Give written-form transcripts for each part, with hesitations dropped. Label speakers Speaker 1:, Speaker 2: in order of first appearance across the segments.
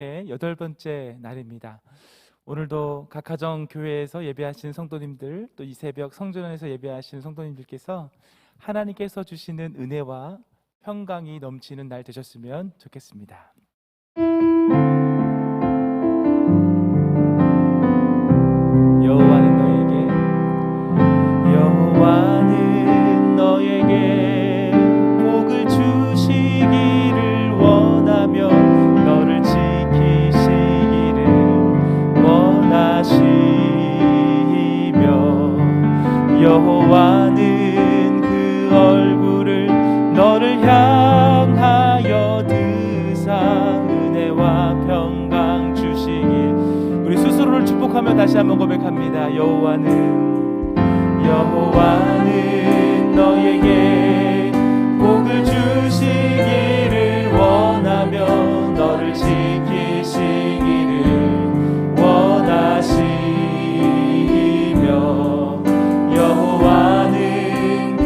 Speaker 1: 8번째 날입니다. 오늘도 각가정 교회에서 예배하신 성도님들, 또 이 새벽 성전원에서 예배하신 성도님들께서 하나님께서 주시는 은혜와 평강이 넘치는 날 되셨으면 좋겠습니다. 여호와는 너에게 복을 주시기를 원하며 너를 지키시기를 원하시며, 여호와는 그 얼굴을 너를 향하여 드사 은혜와 평강 주시길. 우리 스스로를 축복하며 다시 한번 고백합니다. 여호와는 너에게 복을 주시기를 원하며 너를 지키시기를 원하시며, 여호와는 그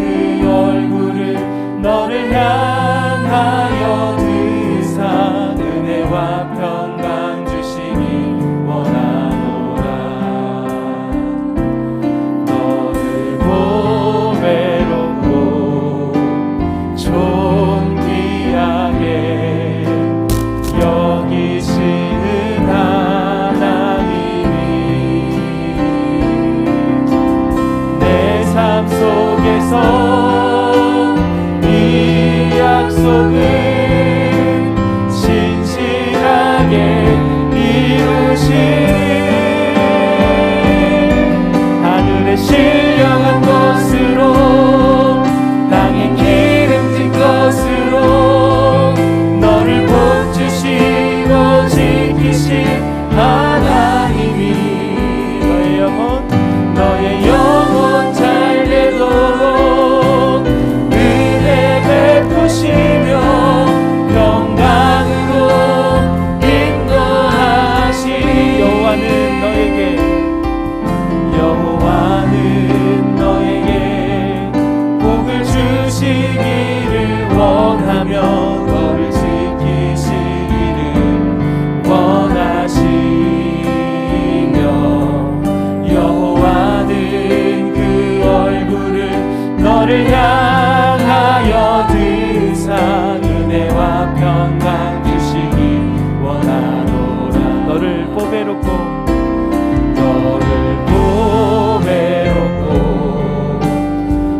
Speaker 1: 얼굴을 너를 향하여 드사 은혜와 평강 주시기 원하노라. 너를 보배롭고 존귀하게 여기시는 하나님이 내 삶 속에서 이 약속을 신실하게 이루시니 하늘의 신령한 것으로 땅의 기름진 것으로 너를 복주시고 지키신 하나님이 너의 영혼 잘 되도록 은혜 베푸시며 평강으로 인도하시니, 여호와는 너에게 복을 주시기를 원하며 너를 지키시기를 원하시며, 여호와는 그 얼굴을 너를 향하여 드사 은혜와 평강 주시기 원하노라. 너를 보배롭고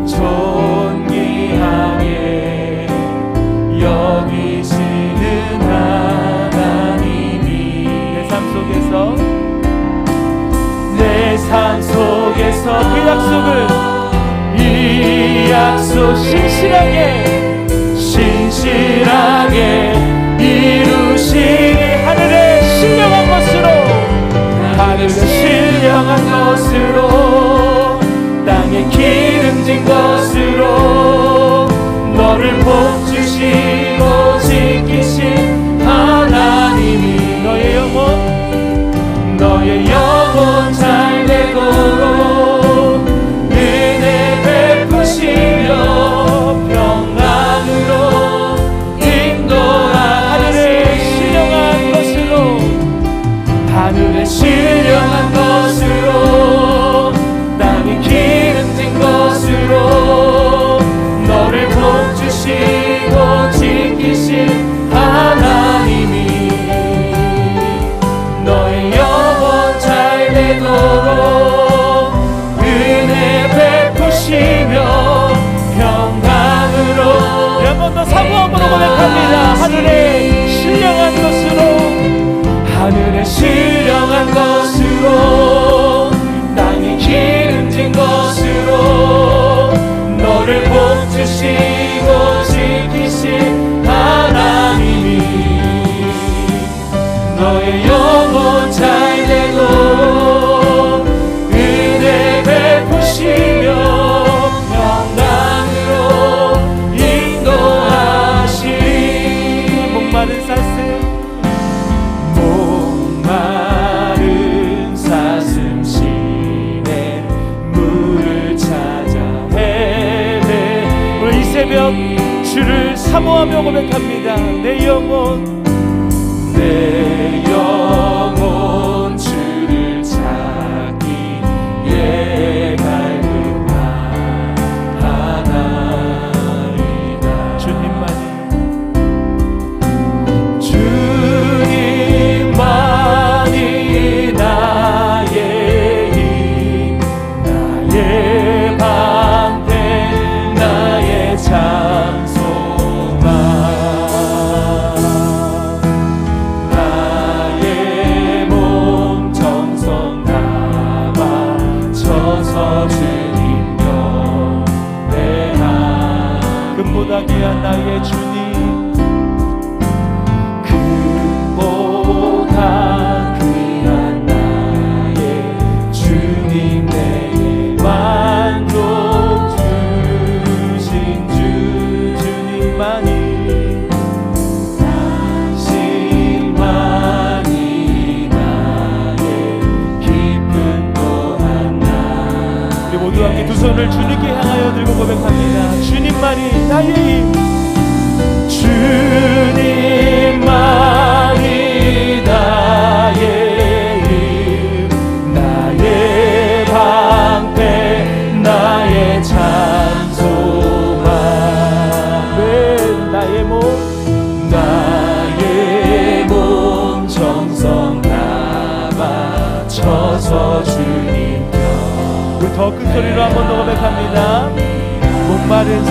Speaker 1: 존귀하게 여기시는 하나님이 내 삶 속에서 이 약속 신실하게 이루시니 하늘의 신령한 것으로 땅의 기름진 것으로 너를 복주시고 지키신 하나님이 너의 영혼 잘 되도록 은혜 베푸시며 평강으로 하늘의 신령한 것으로 땅의 기름진 것으로 너를 복주시고 지키신 하나님이 너의 영혼 잘 되도록 은혜 베푸시며 평강으로. 한 번 더 사모함으로 고백합니다. 하늘의 신령한 것으로 땅이 기름진 것으로 너를 복주시고 지키신 하나님이 너의 영혼 잘 되도록 은혜 베푸시며 평강으로 인도하시니 목마른 사슴 시내 물을 찾아 헤매. 오늘 이 새벽 주를 사모하며 고백합니다. 내 영혼 손을 주님께 향하여 들고 고백합니다. 주님만이 나의 힘, 주님만이 나의 힘, 나의 방패, 나의 찬송함. 나의 몸 정성 다 바쳐서 주님 편. 우리 더 큰 소리로 한 번 더 고백합니다. 목마른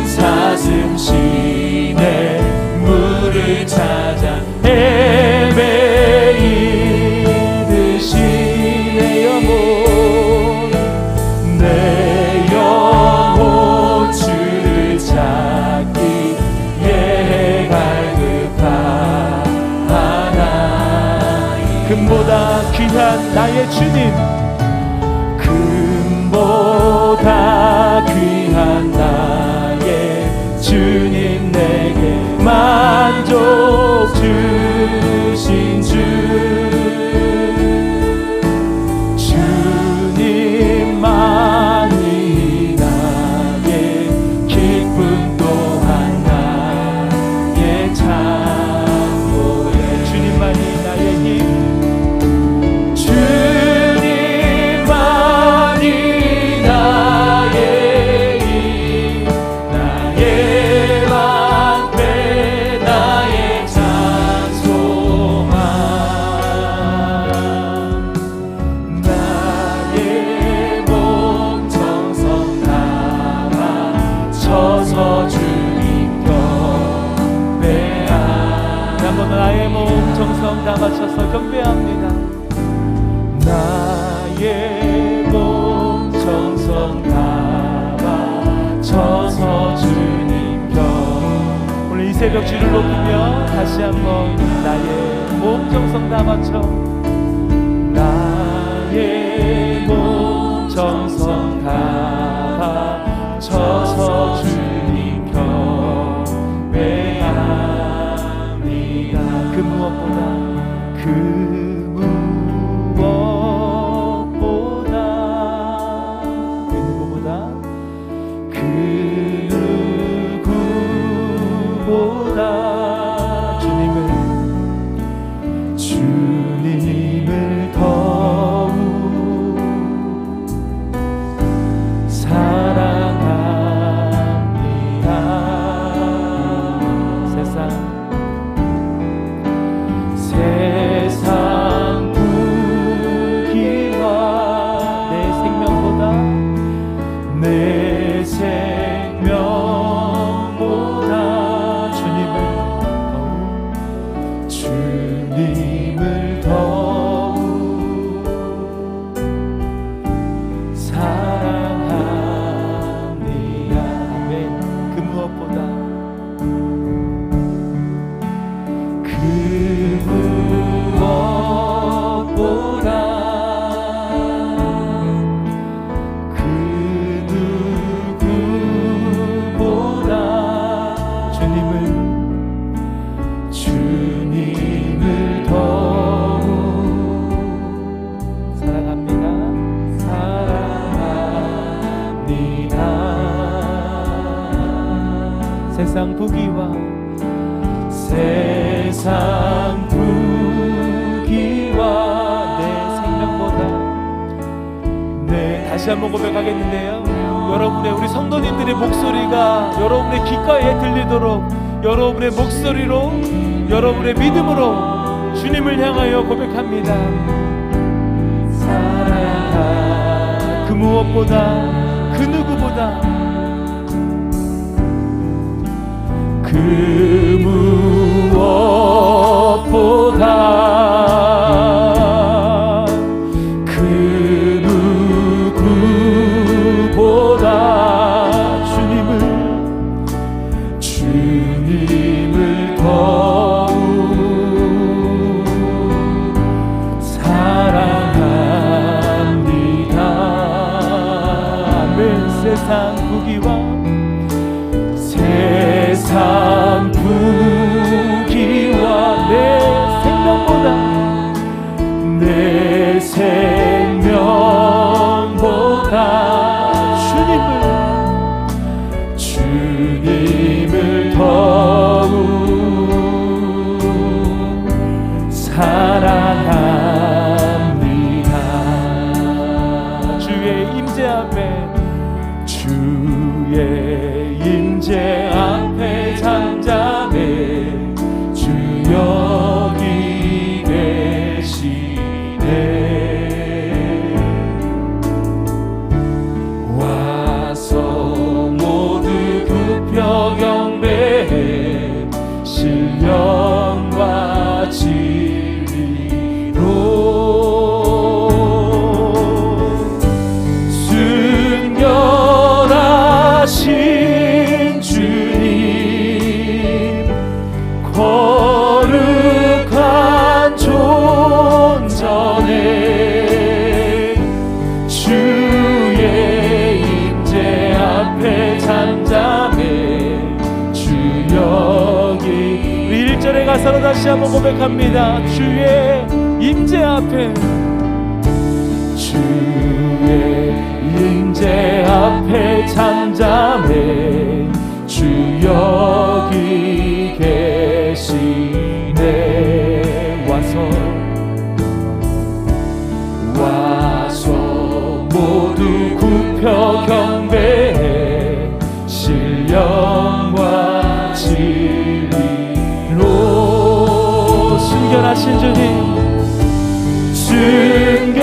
Speaker 1: 사슴 시내 물을 찾아 헤매이듯이 내 영혼 주를 찾기에 갈급하나이. 금보다 귀한 나의 주님, 금보다 귀한 나의 주님, 내게 만족 주신 주, 주님만이 나의 기쁨 또한 나의 창고에. 주님만이 나의 힘, 나의 몸 정성 다 바쳐서 경배합니다. 나의 몸 정성 다 바쳐서 주님 편. 오늘 이 새벽 주를 높이며 다시 한번 나의 몸 정성 다 바쳐, 나의 몸 정성 다 바쳐서 주님 경배합니다. 그 무엇보다 그 누구보다 주님을 더욱 사랑합니다. 세상 부귀와 내 생명보다 주님을 더욱 사랑합니다. 아멘. 그 무엇보다 그 누구보다 주님을 더욱 사랑합니다. 세상 부귀와 내 생명보다. 네, 다시 한번 고백하겠는데요. 여러분의, 우리 성도님들의 목소리가 여러분의 귓가에 들리도록 여러분의 목소리로, 여러분의 믿음으로 주님을 향하여 고백합니다. 사랑하 그 무엇보다 그 누구보다 그 무엇보다 그 누구보다 주님을 더욱 사랑합니다. 아멘. 세상 부귀와 내 생명보다 내 1절에 가사로 다시 한번 고백합니다. 주의 임재 앞에, 주의 임재 앞에 잠잠해 주 여기 계시네. 와서 모두 굽혀 경배해 신령과 진리로. 순결하신 주님, 순결하신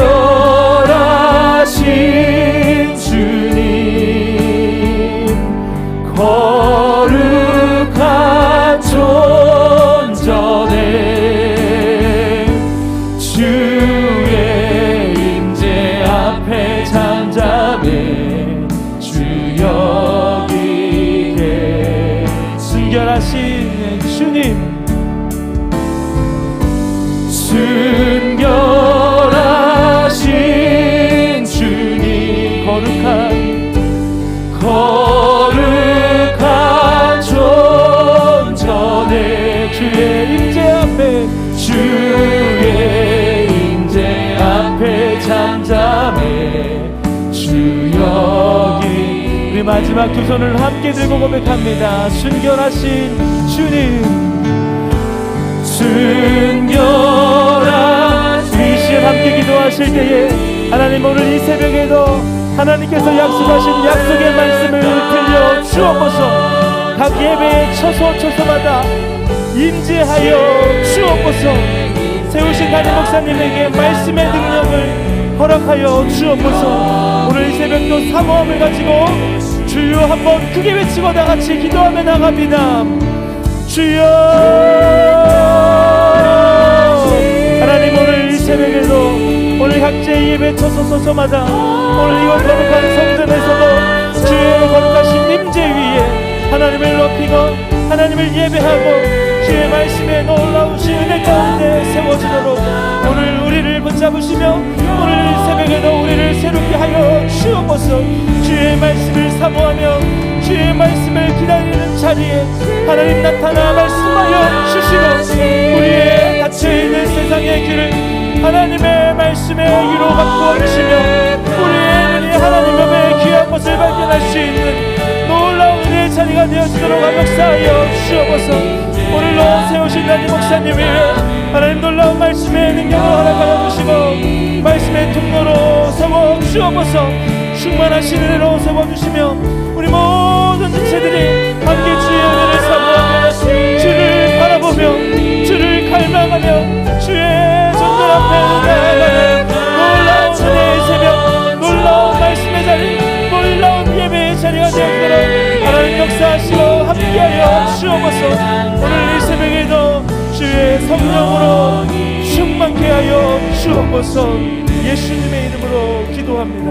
Speaker 1: 주님, 거룩한 존전에 주의 임재 앞에 잠잠해 주 여기 계시네. 순결하신 주님, 순결하신 주님, 거룩한 존전에 주의 임재 앞에, 주의 임재 앞에 잠잠해 주 여기. 우리 마지막 두 손을 함께 들고 고백합니다. 순결하신 주님, 순결한. 이 시간 함께 기도하실 때에 하나님, 오늘 이 새벽에도 하나님께서 약속하신 약속의 말씀을 들려 주옵소서. 각 예배의 처소마다 임재하여 주옵소서. 세우신 담임 목사님에게 말씀의 능력을 허락하여 주옵소서. 오늘 이 새벽도 사모함을 가지고 주여 한번 크게 외치고 다같이 기도하며 나갑니다. 주여. 하나님, 오늘 이 새벽에도 오늘 각자의 예배 처소마다 오늘 이곳 거룩한 성전에서도 주의 거룩하신 임재 위에 하나님을 높이고 하나님을 예배하고 주의 말씀에 놀라우신 은혜 가운데 세워지도록 오늘 우리를 붙잡으시며 오늘 이 새벽에도 우리를 새롭게 하여 주옵소서. 주의 말씀을 사모하며 주의 말씀을 기다리는 자리에 하나님 나타나 말씀하여 주시고 우리의 닫혀있는 세상의 길을 하나님의 말씀에 위로 바꾸어 주시며 우리의 눈이 하나님 앞에 귀한 것을 발견할 수 있는 놀라운 은혜의 자리가 되어지도록 역사하여 주옵소서. 오늘로 세우신 담임 목사님 위에 하나님 놀라운 말씀의 능력을 허락하여 주시고 말씀의 통로로 세워 주옵소서. 충만하신 은혜로 세워주시며 우리 모든 지체들이 함께 주의 은혜를 사모하며 주를 바라보며 주를 갈망하며 주의 전전 앞에 나아가는 놀라운 은혜의 새벽, 놀라운 말씀의 자리, 놀라운 예배의 자리가 되었도록 하나님 역사하시고 함께하여 주옵소서. 오늘 이 새벽에도 주의 성령으로 충만케 하여 주옵소서. 예수님의 이름으로 기도합니다.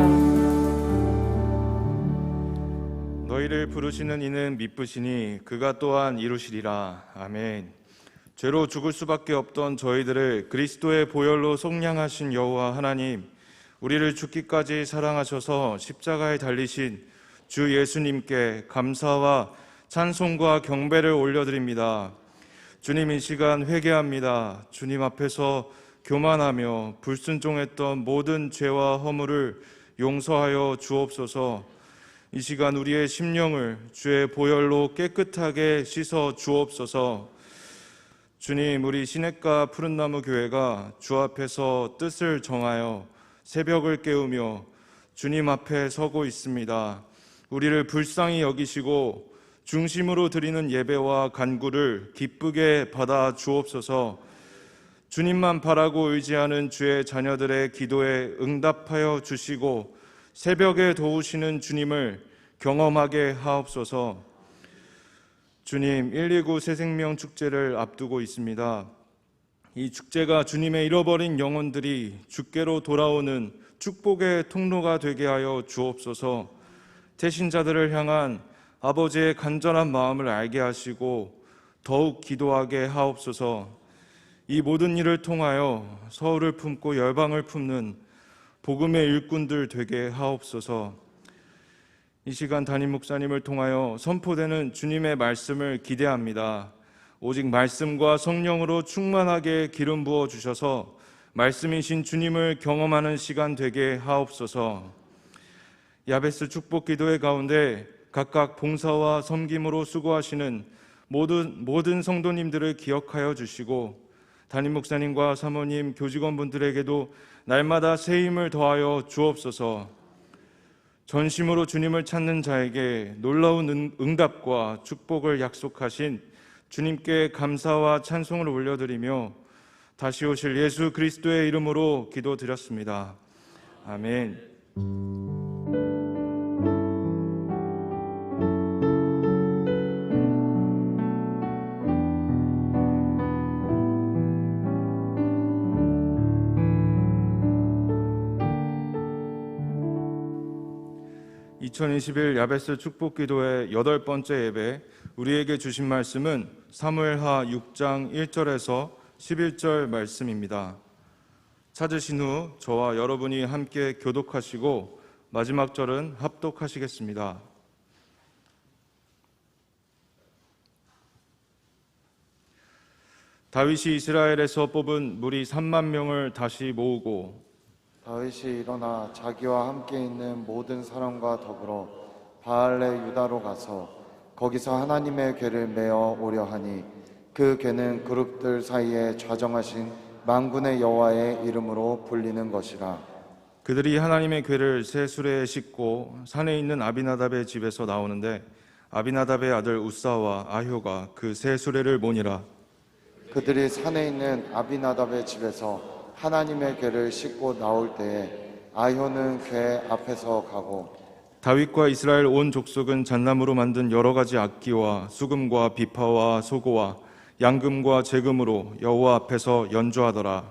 Speaker 2: 너희를 부르시는 이는 미쁘시니 그가 또한 이루시리라. 아멘. 죄로 죽을 수밖에 없던 저희들을 그리스도의 보혈로 속량하신 여호와 하나님, 우리를 죽기까지 사랑하셔서 십자가에 달리신 주 예수님께 감사와 찬송과 경배를 올려드립니다. 주님, 이 시간 회개합니다. 주님 앞에서 교만하며 불순종했던 모든 죄와 허물을 용서하여 주옵소서. 이 시간 우리의 심령을 주의 보혈로 깨끗하게 씻어 주옵소서. 주님, 우리 시냇가 푸른나무 교회가 주 앞에서 뜻을 정하여 새벽을 깨우며 주님 앞에 서고 있습니다. 우리를 불쌍히 여기시고 중심으로 드리는 예배와 간구를 기쁘게 받아 주옵소서. 주님만 바라고 의지하는 주의 자녀들의 기도에 응답하여 주시고 새벽에 도우시는 주님을 경험하게 하옵소서. 주님, 129 새생명 축제를 앞두고 있습니다. 이 축제가 주님의 잃어버린 영혼들이 주께로 돌아오는 축복의 통로가 되게 하여 주옵소서. 태신자들을 향한 아버지의 간절한 마음을 알게 하시고 더욱 기도하게 하옵소서. 이 모든 일을 통하여 서울을 품고 열방을 품는 복음의 일꾼들 되게 하옵소서. 이 시간 담임 목사님을 통하여 선포되는 주님의 말씀을 기대합니다. 오직 말씀과 성령으로 충만하게 기름 부어 주셔서 말씀이신 주님을 경험하는 시간 되게 하옵소서. 야베스 축복 기도회 가운데 각각 봉사와 섬김으로 수고하시는 모든 성도님들을 기억하여 주시고 담임 목사님과 사모님, 교직원분들에게도 날마다 새 힘을 더하여 주옵소서. 전심으로 주님을 찾는 자에게 놀라운 응답과 축복을 약속하신 주님께 감사와 찬송을 올려드리며 다시 오실 예수 그리스도의 이름으로 기도드렸습니다. 아멘. 2021 야베스 축복기도의 8번째 예배, 우리에게 주신 말씀은 사무엘하 6장 1절에서 11절 말씀입니다. 찾으신 후 저와 여러분이 함께 교독하시고 마지막 절은 합독하시겠습니다. 다윗이 이스라엘에서 뽑은 무리 3만 명을 다시 모으고
Speaker 3: 다윗이 일어나 자기와 함께 있는 모든 사람과 더불어 바알레 유다로 가서 거기서 하나님의 궤를 메어 오려 하니 그 궤는 그룹들 사이에 좌정하신 만군의 여호와의 이름으로 불리는 것이라.
Speaker 2: 그들이 하나님의 궤를 새 수레에 싣고 산에 있는 아비나답의 집에서 나오는데 아비나답의 아들 우사와 아효가 그 새 수레를 모니라.
Speaker 3: 그들이 산에 있는 아비나답의 집에서 하나님의 궤를 싣고 나올 때에 아효는 궤 앞에서 가고
Speaker 2: 다윗과 이스라엘 온 족속은 잣나무로 만든 여러 가지 악기와 수금과 비파와 소고와 양금과 제금으로 여호와 앞에서 연주하더라.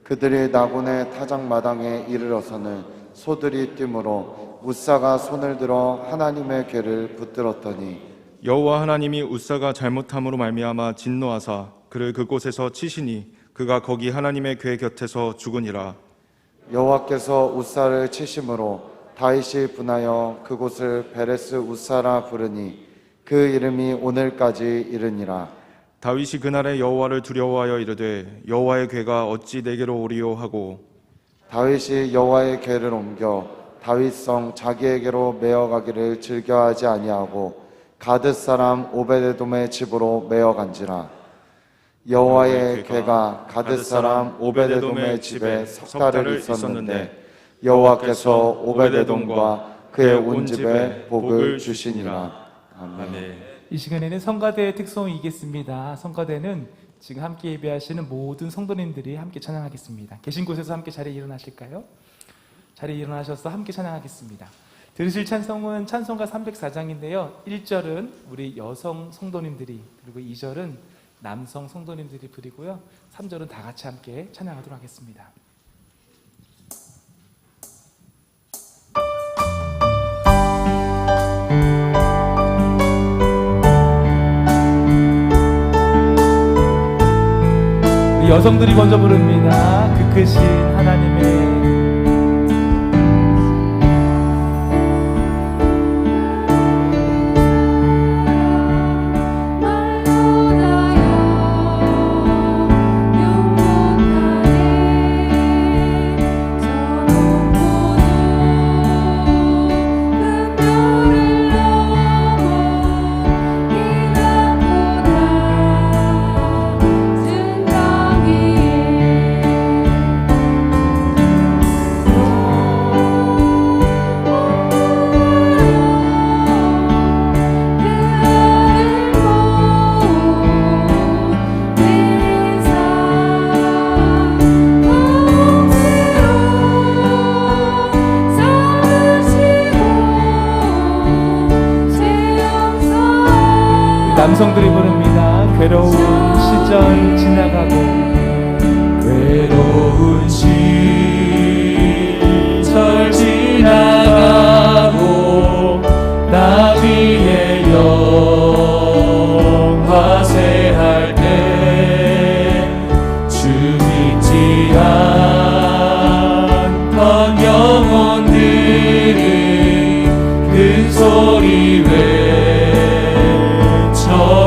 Speaker 3: 그들이 나곤의 타작마당에 이르러서는 소들이 뛰므로 우사가 손을 들어 하나님의 궤를 붙들었더니
Speaker 2: 여호와 하나님이 우사가 잘못함으로 말미암아 진노하사 그를 그곳에서 치시니 그가 거기 하나님의 궤 곁에서 죽으니라.
Speaker 3: 여호와께서 우사를 치심으로 다윗이 분하여 그곳을 베레스 우사라 부르니 그 이름이 오늘까지 이르니라.
Speaker 2: 다윗이 그날에 여호와를 두려워하여 이르되 여호와의 궤가 어찌 내게로 오리요 하고
Speaker 3: 다윗이 여호와의 궤를 옮겨 다윗성 자기에게로 메어가기를 즐겨하지 아니하고 가드 사람 오베데돔의 집으로 메어간지라. 여호와의 궤가 가드 사람 오베데돔의 집에 석 달을 있었는데 여호와께서 오베데돔과 그의 온 집에 복을 주시니라. 아멘.
Speaker 1: 이 시간에는 성가대의 특성이 있겠습니다. 성가대는 지금 함께 예배하시는 모든 성도님들이 함께 찬양하겠습니다. 계신 곳에서 함께 자리에 일어나실까요? 자리에 일어나셔서 함께 찬양하겠습니다. 들으실 찬송은 찬송가 304장인데요. 1절은 우리 여성 성도님들이, 그리고 2절은 남성 성도님들이 부르고요. 3절은 다 같이 함께 찬양하도록 하겠습니다. 여성들이 먼저 부릅니다. 그 크신 하나님의 남성들이 부릅니다. 괴로운 시절 지나가고
Speaker 4: 괴로운 시절 지나가고 나 위에 영화세할 때 주 믿지 않던 영혼들이 큰 소리 외쳐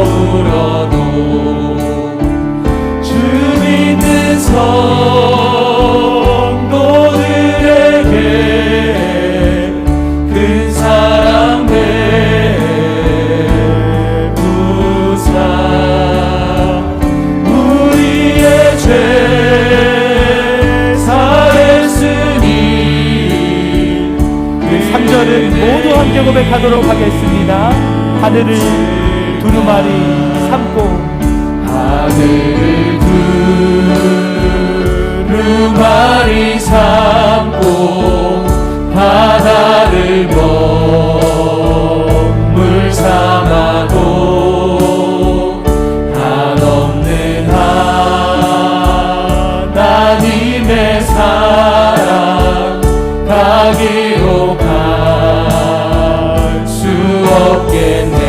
Speaker 4: 울어도
Speaker 1: 하늘을 두루마리 삼고
Speaker 4: 하늘을 두루마리 삼고 바다를 먹물 삼아도 한없는 하나님의 사랑 다 기록할 수 없겠네.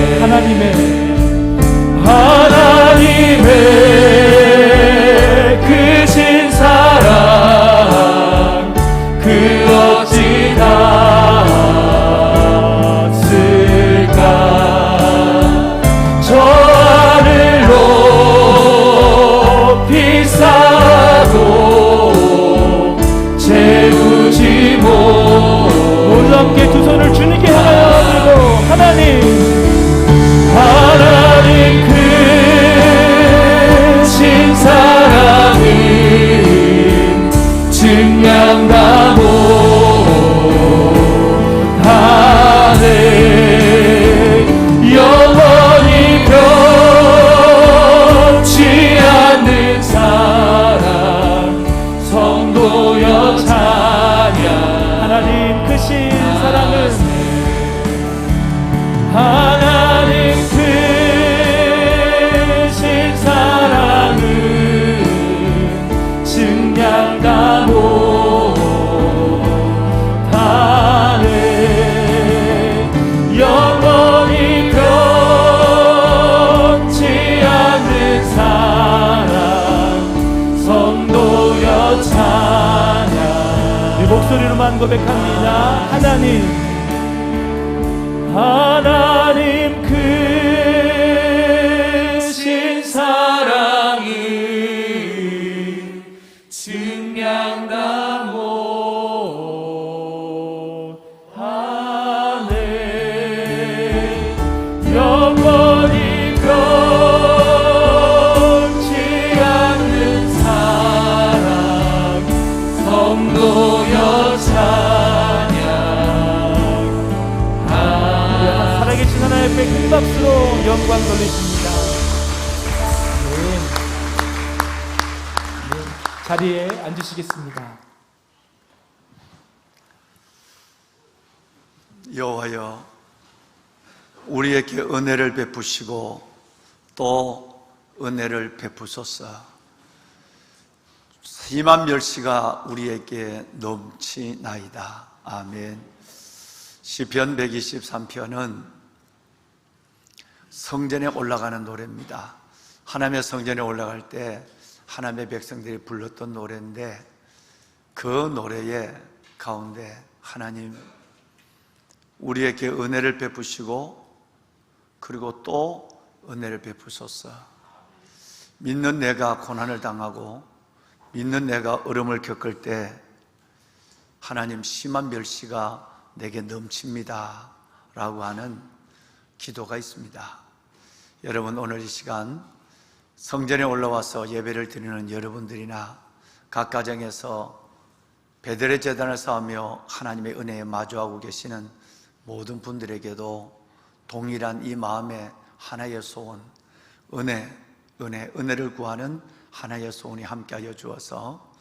Speaker 4: 하나님의 크신 사랑 그 어찌 닿았을까. 저 하늘 높이 쌓아도 채우지
Speaker 1: 모두 함께 두 손을 주님께 향하여 들고
Speaker 4: 하나님 크신 사랑은 증량다 못하네. 영원히 변치 않는 사랑 성도여 찬양.
Speaker 1: 하나님 크신 사랑은
Speaker 4: 하나님 크신 사랑은 증량다 못하네. 영원히 변치 않는 사랑 성도여 찬양.
Speaker 1: 이 목소리로만 고백합니다. 하나님
Speaker 4: 크신 사랑은 증량다 못하네. 영원히 변치 않는 사랑 성도여 찬양.
Speaker 1: 살아계신 하나님 앞에 큰 박수로 영광 돌리십니다. 자리에 앉으시겠습니다.
Speaker 5: 여호와여, 우리에게 은혜를 베푸시고 또 은혜를 베푸소서. 심한 멸시가 우리에게 넘치나이다. 아멘. 시편 123편은 성전에 올라가는 노래입니다. 하나님의 성전에 올라갈 때 하나님의 백성들이 불렀던 노래인데, 그 노래의 가운데 하나님 우리에게 은혜를 베푸시고 그리고 또 은혜를 베푸소서. 믿는 내가 고난을 당하고 믿는 내가 어려움을 겪을 때 하나님 심한 멸시가 내게 넘칩니다 라고 하는 기도가 있습니다. 여러분, 오늘 이 시간 성전에 올라와서 예배를 드리는 여러분들이나 각 가정에서 베델의 제단을 쌓으며 하나님의 은혜에 마주하고 계시는 모든 분들에게도 동일한 이 마음의 하나의 소원, 은혜를 구하는 하나의 소원이 함께하여 주어서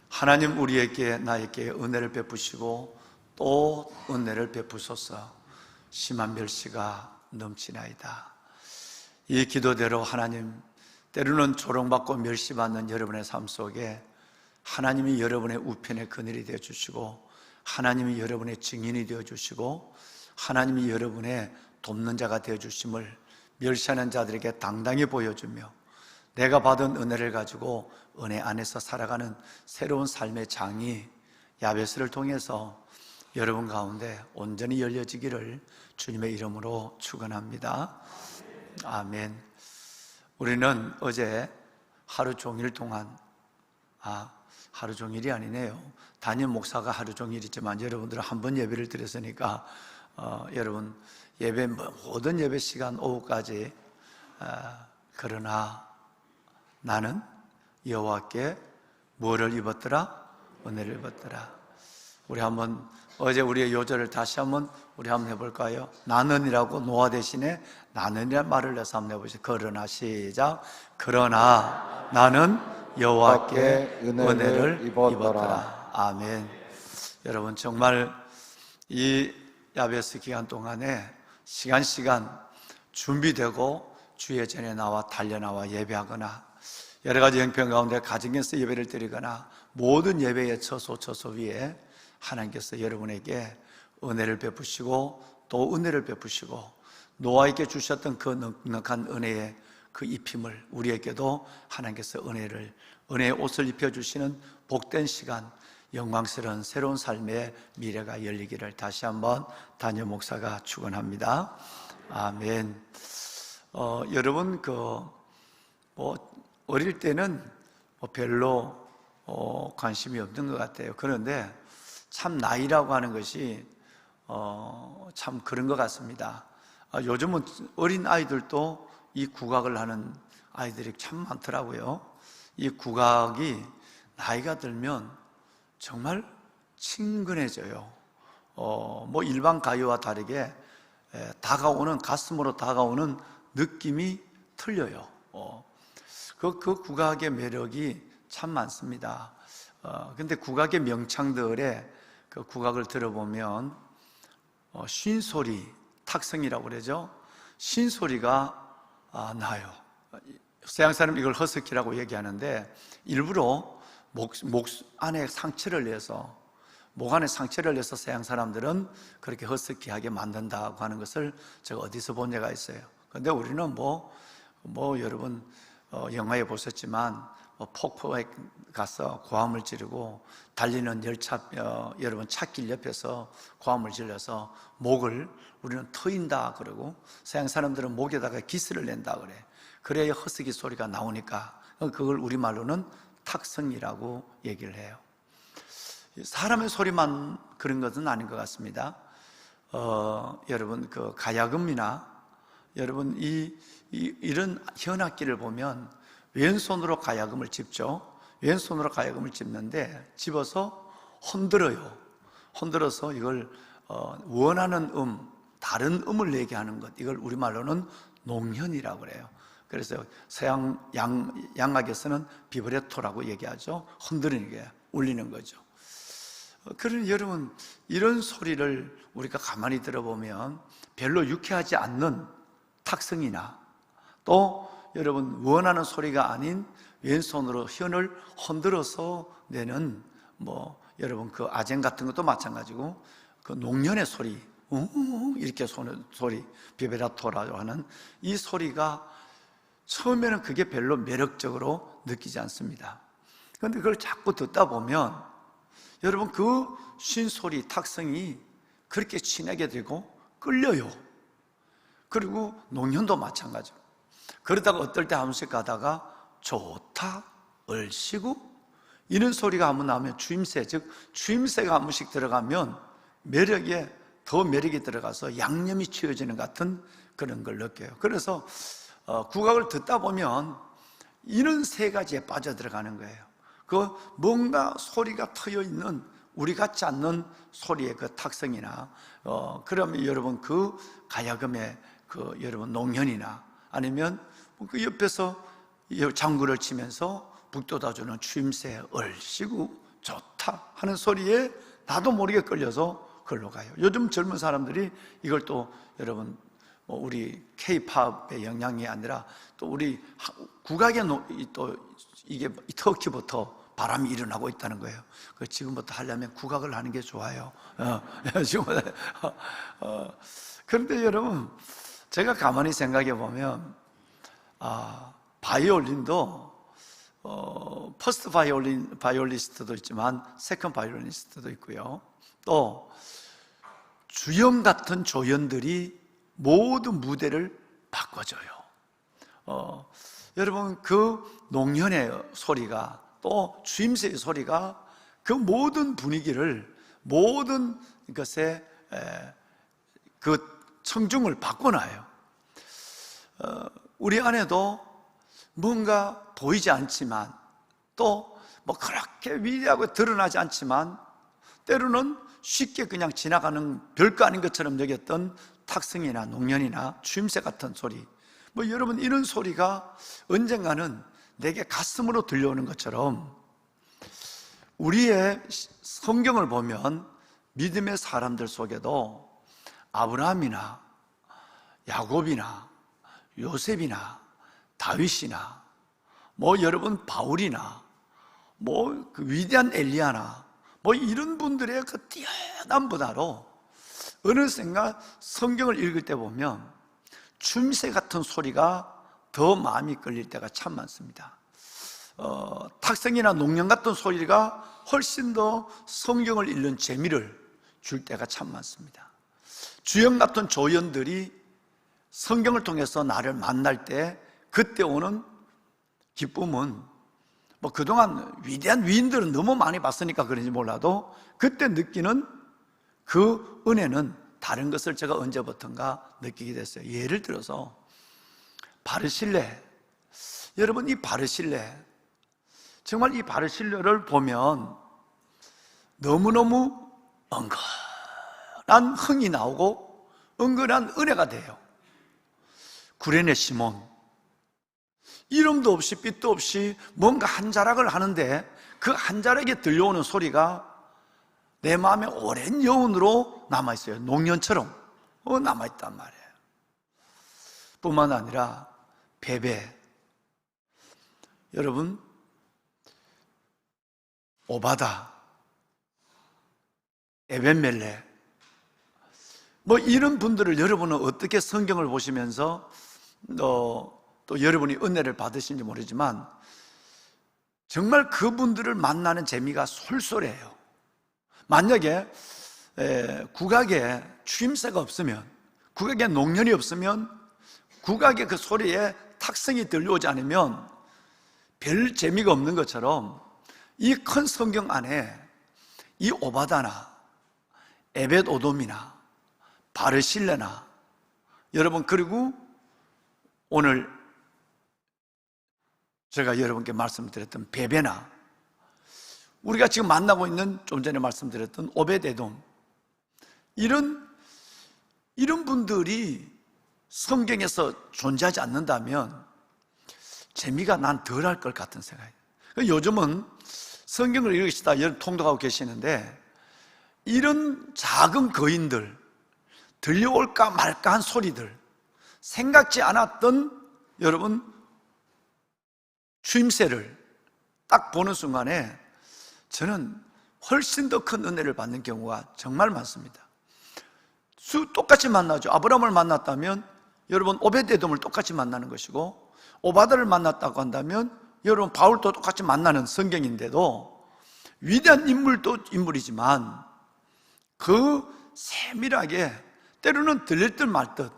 Speaker 5: 하나님 우리에게 나에게 은혜를 베푸시고 또 은혜를 베푸소서. 심한 멸시가 넘치나이다. 이 기도대로 하나님, 때로는 조롱받고 멸시받는 여러분의 삶 속에 하나님이 여러분의 우편의 그늘이 되어주시고 하나님이 여러분의 증인이 되어주시고 하나님이 여러분의 돕는 자가 되어주심을 멸시하는 자들에게 당당히 보여주며 내가 받은 은혜를 가지고 은혜 안에서 살아가는 새로운 삶의 장이 야베스를 통해서 여러분 가운데 온전히 열려지기를 주님의 이름으로 축원합니다. 아멘. 우리는 어제 하루 종일 동안, 하루 종일이 아니네요. 담임 목사가 하루 종일이지만 여러분들은 한 번 예배를 드렸으니까 여러분 예배 모든 예배 시간 오후까지 그러나 나는 여호와께 뭐를 입었더라? 은혜를 입었더라. 우리 한번 어제 우리의 요절을 다시 한번 우리 한번 해볼까요? 나는이라고 노아 대신에 나는이란 말을 내서 한번 해보시죠. 그러나 시작. 그러나 나는 여호와께 은혜를 입었더라. 아멘. 여러분 정말 이 야베스 기간 동안에 시간 준비되고 주의 전에 나와 달려나와 예배하거나 여러 가지 형편 가운데 가정에서 예배를 드리거나 모든 예배의 처소 위에 하나님께서 여러분에게 은혜를 베푸시고 또 은혜를 베푸시고 노아에게 주셨던 그 넉넉한 은혜의 그 입힘을 우리에게도 하나님께서 은혜의 옷을 입혀주시는 복된 시간, 영광스러운 새로운 삶의 미래가 열리기를 다시 한번 담임 목사가 축원합니다. 아멘. 여러분 어릴 때는 별로 관심이 없는 것 같아요. 그런데 참 나이라고 하는 것이 참 그런 것 같습니다. 요즘은 어린 아이들도 이 국악을 하는 아이들이 참 많더라고요. 이 국악이 나이가 들면 정말 친근해져요. 일반 가요와 다르게 가슴으로 다가오는 느낌이 틀려요. 그 국악의 매력이 참 많습니다. 근데 국악의 명창들의 그 국악을 들어보면 쉰소리, 탁성이라고 그러죠. 쉰소리가 나요. 서양 사람 이걸 허스키라고 얘기하는데 일부러 목 안에 상처를 내서 서양 사람들은 그렇게 허스키하게 만든다고 하는 것을 제가 어디서 본 적가 있어요. 근데 우리는 여러분 영화에 보셨지만 폭포에 가서 고함을 지르고 달리는 열차 여러분 찻길 옆에서 고함을 질러서 목을 우리는 트인다 그러고 서양 사람들은 목에다가 기스를 낸다 그래. 그래야 허스키 소리가 나오니까 그걸 우리말로는 탁성이라고 얘기를 해요. 사람의 소리만 그런 것은 아닌 것 같습니다. 여러분 그 가야금이나 여러분 이런 현악기를 보면 왼손으로 가야금을 짚죠. 왼손으로 가야금을 짚는데 집어서 흔들어서 이걸 원하는 다른 음을 내게 하는 것, 이걸 우리말로는 농현이라고 그래요. 그래서 서양 양악에서는 비브레토라고 얘기하죠. 흔드는 게 울리는 거죠. 그러니 여러분 이런 소리를 우리가 가만히 들어보면 별로 유쾌하지 않는 탁성이나 또 여러분 원하는 소리가 아닌 왼손으로 현을 흔들어서 내는 여러분 그 아쟁 같은 것도 마찬가지고 그 농년의 소리 이렇게 소리 비브라토라고 하는 이 소리가 처음에는 그게 별로 매력적으로 느끼지 않습니다. 그런데 그걸 자꾸 듣다 보면 여러분 그 쉰소리 탁성이 그렇게 친하게 되고 끌려요. 그리고 농현도 마찬가지고 그러다가 어떨 때 한 번씩 가다가 좋다, 얼씨구 이런 소리가 한번 나오면 주임새, 즉 주임새가 한 번씩 들어가면 더 매력이 들어가서 양념이 치워지는 같은 그런 걸 느껴요. 그래서 국악을 듣다 보면 이런 세 가지에 빠져들어가는 거예요. 그 뭔가 소리가 트여 있는 우리 같지 않는 소리의 그 탁성이나 그러면 여러분 그 가야금의 그 여러분 농현이나 아니면 그 옆에서 장구를 치면서 북돋아주는 추임새 얼씨구 좋다 하는 소리에 나도 모르게 끌려서 걸로 가요. 요즘 젊은 사람들이 이걸 또 여러분 우리 K-팝의 영향이 아니라 또 우리 국악의 또 이게 터키부터 바람이 일어나고 있다는 거예요. 지금부터 하려면 국악을 하는 게 좋아요. 그런데 여러분 제가 가만히 생각해 보면 바이올린도 퍼스트 바이올리스트도 있지만 세컨드 바이올리스트도 있고요. 또 주연 같은 조연들이 모든 무대를 바꿔줘요. 여러분 그 농현의 소리가 또 주임새의 소리가 그 모든 분위기를 모든 것에 그 청중을 바꿔놔요. 우리 안에도 뭔가 보이지 않지만 또 그렇게 위대하고 드러나지 않지만 때로는 쉽게 그냥 지나가는 별거 아닌 것처럼 여겼던 탁성이나 농년이나 추임새 같은 소리, 뭐 여러분 이런 소리가 언젠가는 내게 가슴으로 들려오는 것처럼 우리의 성경을 보면 믿음의 사람들 속에도 아브라함이나 야곱이나 요셉이나 다윗이나 뭐 여러분 바울이나 뭐 그 위대한 엘리야나 뭐 이런 분들의 그 뛰어난 분야로 어느샌가 성경을 읽을 때 보면 춤새 같은 소리가 더 마음이 끌릴 때가 참 많습니다. 탁성이나 농년 같은 소리가 훨씬 더 성경을 읽는 재미를 줄 때가 참 많습니다. 주연 같은 조연들이 성경을 통해서 나를 만날 때 그때 오는 기쁨은 뭐 그동안 위대한 위인들은 너무 많이 봤으니까 그런지 몰라도 그때 느끼는 그 은혜는 다른 것을 제가 언제부턴가 느끼게 됐어요. 예를 들어서 바르실레, 여러분 이 바르실레, 정말 이 바르실레를 보면 너무너무 은근한 흥이 나오고 은근한 은혜가 돼요. 구레네 시몬, 이름도 없이 빛도 없이 뭔가 한 자락을 하는데 그 한 자락에 들려오는 소리가 내 마음에 오랜 여운으로 남아있어요. 농년처럼 남아있단 말이에요. 뿐만 아니라 베베, 여러분 오바다, 에벤멜레, 뭐 이런 분들을 여러분은 어떻게 성경을 보시면서 또 여러분이 은혜를 받으신지 모르지만 정말 그분들을 만나는 재미가 솔솔해요. 만약에 국악에 추임새가 없으면, 국악에 농년이 없으면, 국악의 그 소리에 탁성이 들려오지 않으면 별 재미가 없는 것처럼 이 큰 성경 안에 이 오바다나 에벳 오돔이나 바르실레나 여러분, 그리고 오늘 제가 여러분께 말씀드렸던 베베나, 우리가 지금 만나고 있는 좀 전에 말씀드렸던 오벳에돔, 이런 분들이 성경에서 존재하지 않는다면 재미가 난 덜할 것 같은 생각이에요. 요즘은 성경을 읽으시다 여러분 통독하고 계시는데 이런 작은 거인들, 들려올까 말까 한 소리들, 생각지 않았던 여러분 추임새를 딱 보는 순간에 저는 훨씬 더 큰 은혜를 받는 경우가 정말 많습니다. 똑같이 만나죠. 아브라함을 만났다면 여러분 오벳에돔을 똑같이 만나는 것이고, 오바다를 만났다고 한다면 여러분 바울도 똑같이 만나는 성경인데도 위대한 인물도 인물이지만 그 세밀하게 때로는 들릴 듯 말 듯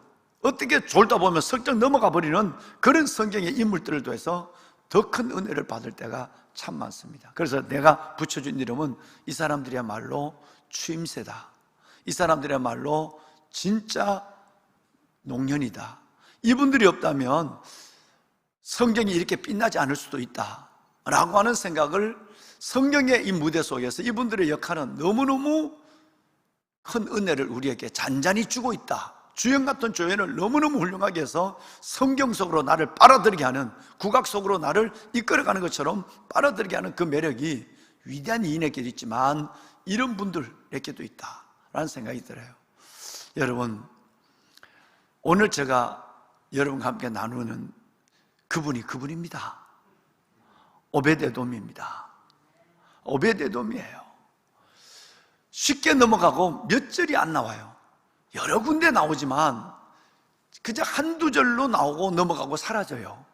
Speaker 5: 어떻게 졸다 보면 슬쩍 넘어가 버리는 그런 성경의 인물들을 통해서 더 큰 은혜를 받을 때가 참 많습니다. 그래서 내가 붙여준 이름은 이 사람들이야말로 추임새다, 이 사람들이야말로 진짜 농년이다. 이분들이 없다면 성경이 이렇게 빛나지 않을 수도 있다 라고 하는 생각을, 성경의 이 무대 속에서 이분들의 역할은 너무너무 큰 은혜를 우리에게 잔잔히 주고 있다, 주연 같은 조연을 너무너무 훌륭하게 해서 성경 속으로 나를 빨아들이게 하는, 국악 속으로 나를 이끌어가는 것처럼 빨아들이게 하는 그 매력이 위대한 이인에게도 있지만 이런 분들에게도 있다라는 생각이 들어요. 여러분, 오늘 제가 여러분과 함께 나누는 그분입니다. 오벳에돔입니다. 오벳에돔이에요. 쉽게 넘어가고 몇 절이 안 나와요. 여러 군데 나오지만 그저 한두 절로 나오고 넘어가고 사라져요.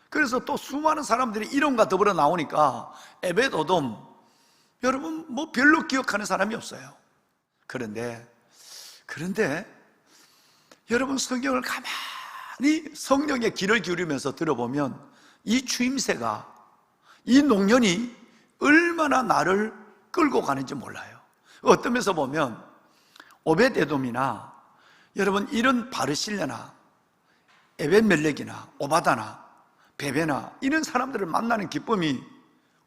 Speaker 5: 그래서 또 수많은 사람들이 이름과 더불어 나오니까 에벳오돔, 여러분 뭐 별로 기억하는 사람이 없어요. 그런데 여러분 성경을 가만히 성령의 귀를 기울이면서 들어보면 이 추임새가, 이 농년이 얼마나 나를 끌고 가는지 몰라요. 어떤 면에서 보면 오벳에돔이나 여러분 이런 바르실레나 에벳멜렉이나 오바다나 베베나 이런 사람들을 만나는 기쁨이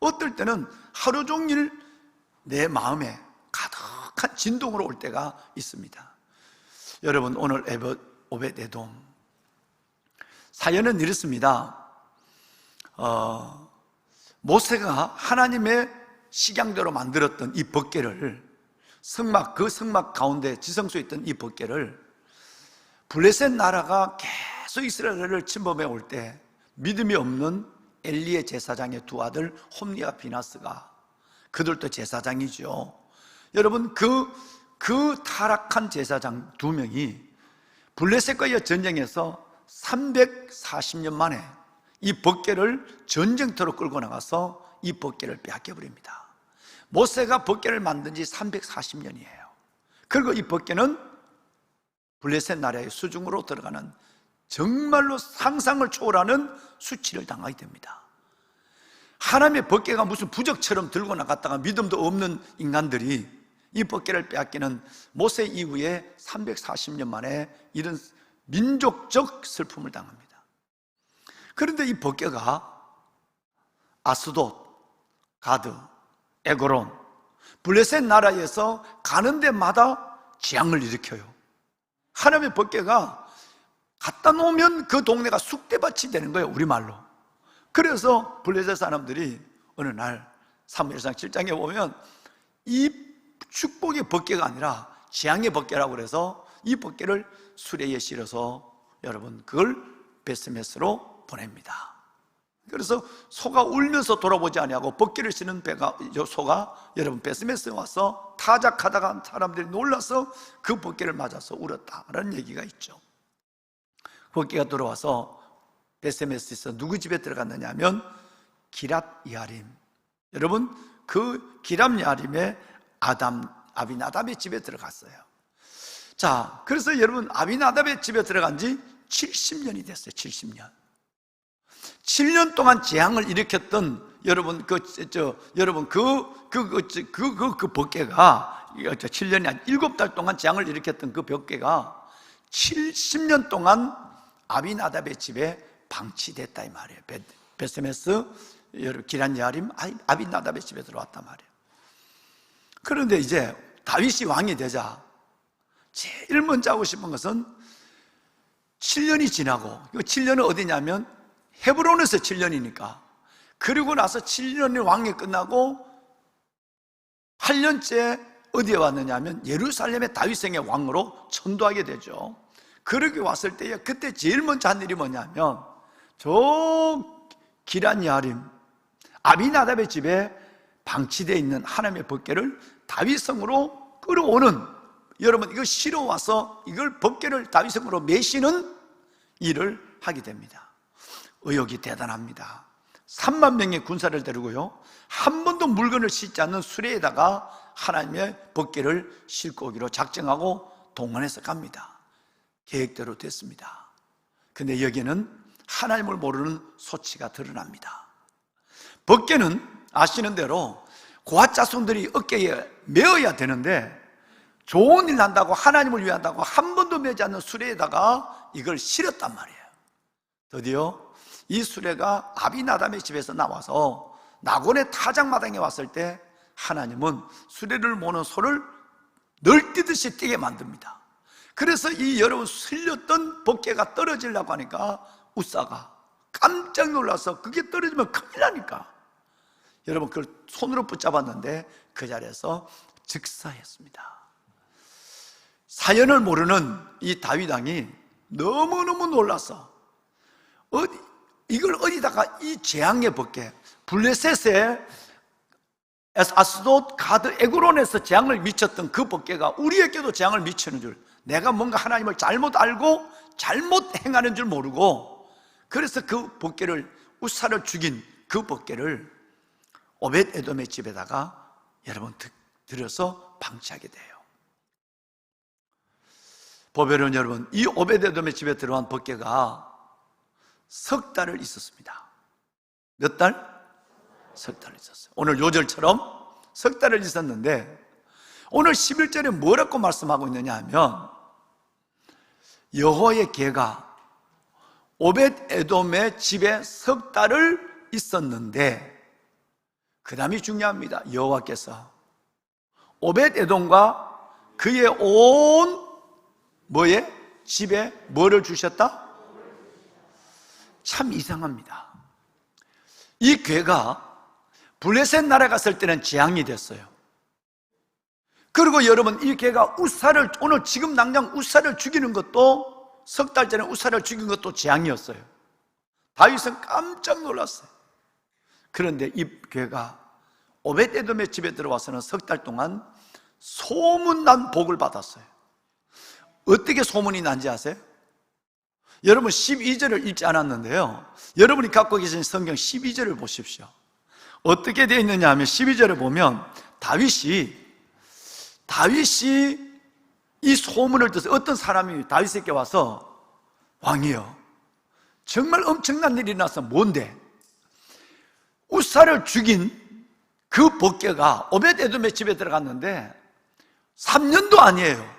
Speaker 5: 어떨 때는 하루 종일 내 마음에 가득 타락한 진동으로 올 때가 있습니다. 여러분, 오늘 오벳에돔 사연은 이렇습니다. 모세가 하나님의 식양대로 만들었던 이 법궤를 그 성막 가운데 지성소에 있던 이 법궤를 블레셋 나라가 계속 이스라엘을 침범해 올 때 믿음이 없는 엘리의 제사장의 두 아들 홈니와 비나스가, 그들도 제사장이죠. 여러분, 그 타락한 제사장 두 명이 블레셋과의 전쟁에서 340년 만에 이 법궤를 전쟁터로 끌고 나가서 이 법궤를 빼앗겨버립니다. 모세가 법궤를 만든 지 340년이에요. 그리고 이 법궤는 블레셋 나라의 수중으로 들어가는 정말로 상상을 초월하는 수치를 당하게 됩니다. 하나님의 법궤가 무슨 부적처럼 들고 나갔다가 믿음도 없는 인간들이 이 법궤를 빼앗기는 모세 이후에 340년 만에 이런 민족적 슬픔을 당합니다. 그런데 이 법궤가 아스돗, 가드, 에고론, 블레셋 나라에서 가는 데마다 재앙을 일으켜요. 하나님의 법궤가 갖다 놓으면 그 동네가 쑥대밭이 되는 거예요, 우리말로. 그래서 블레셋 사람들이 어느 날 사무엘상 7장에 보면 이 축복의 법궤가 아니라 재앙의 법궤라고 그래서 이 법궤를 수레에 실어서 여러분 그걸 베스메스로 보냅니다. 그래서 소가 울면서 돌아보지 아니하고 법궤를 실은 소가 여러분 베스메스에 와서 타작하다가 사람들이 놀라서 그 법궤를 맞아서 울었다라는 얘기가 있죠. 법궤가 돌아와서 베스메스에서 누구 집에 들어갔느냐 하면 기랏 야림, 여러분 그 기랏 야림의 아비나답의 집에 들어갔어요. 자, 그래서 여러분 아비나답의 집에 들어간 지 70년이 됐어요. 70년. 7년 동안 재앙을 일으켰던 여러분 그 법궤가 7년이 아니라 7달 동안 재앙을 일으켰던 그 법궤가 70년 동안 아비나답의 집에 방치됐다 이 말이에요. 베스메스 기란 야림 아비나답의 집에 들어왔단 말이에요. 그런데 이제 다윗이 왕이 되자 제일 먼저 하고 싶은 것은 7년이 지나고, 7년은 어디냐면 헤브론에서 7년이니까, 그리고 나서 7년의 왕이 끝나고 8년째 어디에 왔느냐 하면 예루살렘의 다윗성의 왕으로 천도하게 되죠. 그렇게 왔을 때에 그때 제일 먼저 한 일이 뭐냐면 저 기란 야림 아비나답의 집에 방치되어 있는 하나님의 법궤를 다윗성으로 끌어오는, 여러분 이거 실어 와서 이걸 법궤를 다윗성으로 메시는 일을 하게 됩니다. 의욕이 대단합니다. 3만 명의 군사를 데리고요, 한 번도 물건을 싣지 않는 수레에다가 하나님의 법궤를 싣고 오기로 작정하고 동원해서 갑니다. 계획대로 됐습니다. 근데 여기는 하나님을 모르는 소치가 드러납니다. 법궤는 아시는 대로 고아 자손들이 어깨에 메어야 되는데 좋은 일 한다고, 하나님을 위한다고 한 번도 메지 않는 수레에다가 이걸 실었단 말이에요. 드디어 이 수레가 아비나답의 집에서 나와서 나곤의 타작마당에 왔을 때 하나님은 수레를 모는 소를 널뛰듯이 뛰게 만듭니다. 그래서 이 여러분 실렸던 법궤가 떨어지려고 하니까 우사가 깜짝 놀라서 그게 떨어지면 큰일 나니까 여러분 그걸 손으로 붙잡았는데 그 자리에서 즉사했습니다. 사연을 모르는 이 다윗 왕이 너무너무 놀라서 이걸 어디다가 이 재앙의 법궤, 블레셋의 아스돗, 가드, 에그론에서 재앙을 미쳤던 그 법궤가 우리에게도 재앙을 미치는 줄, 내가 뭔가 하나님을 잘못 알고 잘못 행하는 줄 모르고, 그래서 그 법궤를, 우사를 죽인 그 법궤를 오벳에돔의 집에다가 여러분 들여서 방치하게 돼요. 보배로운 여러분, 이 오벳에돔의 집에 들어간 법궤가 석 달을 있었습니다. 몇 달? 석 달을 있었어요. 오늘 요절처럼 석 달을 있었는데 오늘 11절에 뭐라고 말씀하고 있느냐 하면 여호와의 궤가 오벳에돔의 집에 석 달을 있었는데, 그 다음이 중요합니다. 여호와께서 오벳에돔과 그의 온 뭐에? 집에 뭐를 주셨다? 참 이상합니다. 이 괴가 블레셋 나라에 갔을 때는 재앙이 됐어요. 그리고 여러분, 이 괴가 우사를, 오늘 지금 당장 우사를 죽이는 것도, 석 달 전에 우사를 죽인 것도 재앙이었어요. 다윗은 깜짝 놀랐어요. 그런데 이 괴가 오벳에돔의 집에 들어와서는 석 달 동안 소문난 복을 받았어요. 어떻게 소문이 난지 아세요? 여러분 12절을 읽지 않았는데요, 여러분이 갖고 계신 성경 12절을 보십시오. 어떻게 되어 있느냐 하면 12절을 보면 다윗이 이 소문을 듣서 어떤 사람이 다윗에게 와서, 왕이여, 정말 엄청난 일이 나서 뭔데? 우사를 죽인 그 복궤가 오벳에돔의 집에 들어갔는데 3년도 아니에요.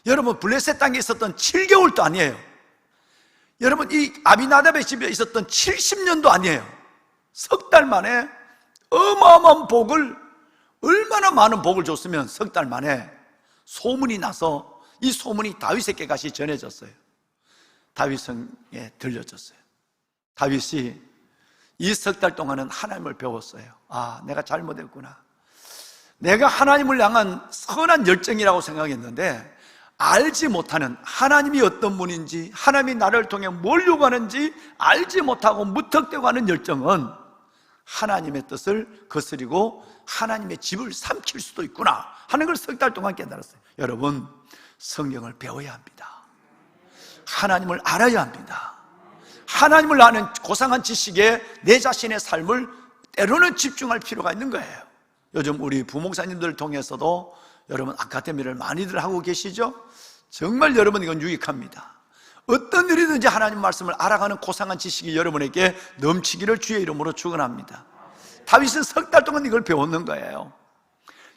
Speaker 5: 여러분, 블레셋 땅에 있었던 7개월도 아니에요. 여러분, 이 아비나답의 집에 있었던 70년도 아니에요. 석 달 만에 어마어마한 복을, 얼마나 많은 복을 줬으면 석 달 만에 소문이 나서 이 소문이 다윗에게 다시 전해졌어요. 다윗성에 들려졌어요. 다윗이 이 석 달 동안은 하나님을 배웠어요. 아, 내가 잘못했구나. 내가 하나님을 향한 선한 열정이라고 생각했는데 알지 못하는 하나님이 어떤 분인지, 하나님이 나를 통해 뭘 요구하는지 알지 못하고 무턱대고 하는 열정은 하나님의 뜻을 거스리고 하나님의 집을 삼킬 수도 있구나 하는 걸 석 달 동안 깨달았어요. 여러분, 성경을 배워야 합니다. 하나님을 알아야 합니다. 하나님을 아는 고상한 지식에 내 자신의 삶을 때로는 집중할 필요가 있는 거예요. 요즘 우리 부목사님들을 통해서도 여러분 아카데미를 많이들 하고 계시죠? 정말 여러분, 이건 유익합니다. 어떤 일이든지 하나님 말씀을 알아가는 고상한 지식이 여러분에게 넘치기를 주의 이름으로 축원합니다. 다윗은 석 달 동안 이걸 배웠는 거예요.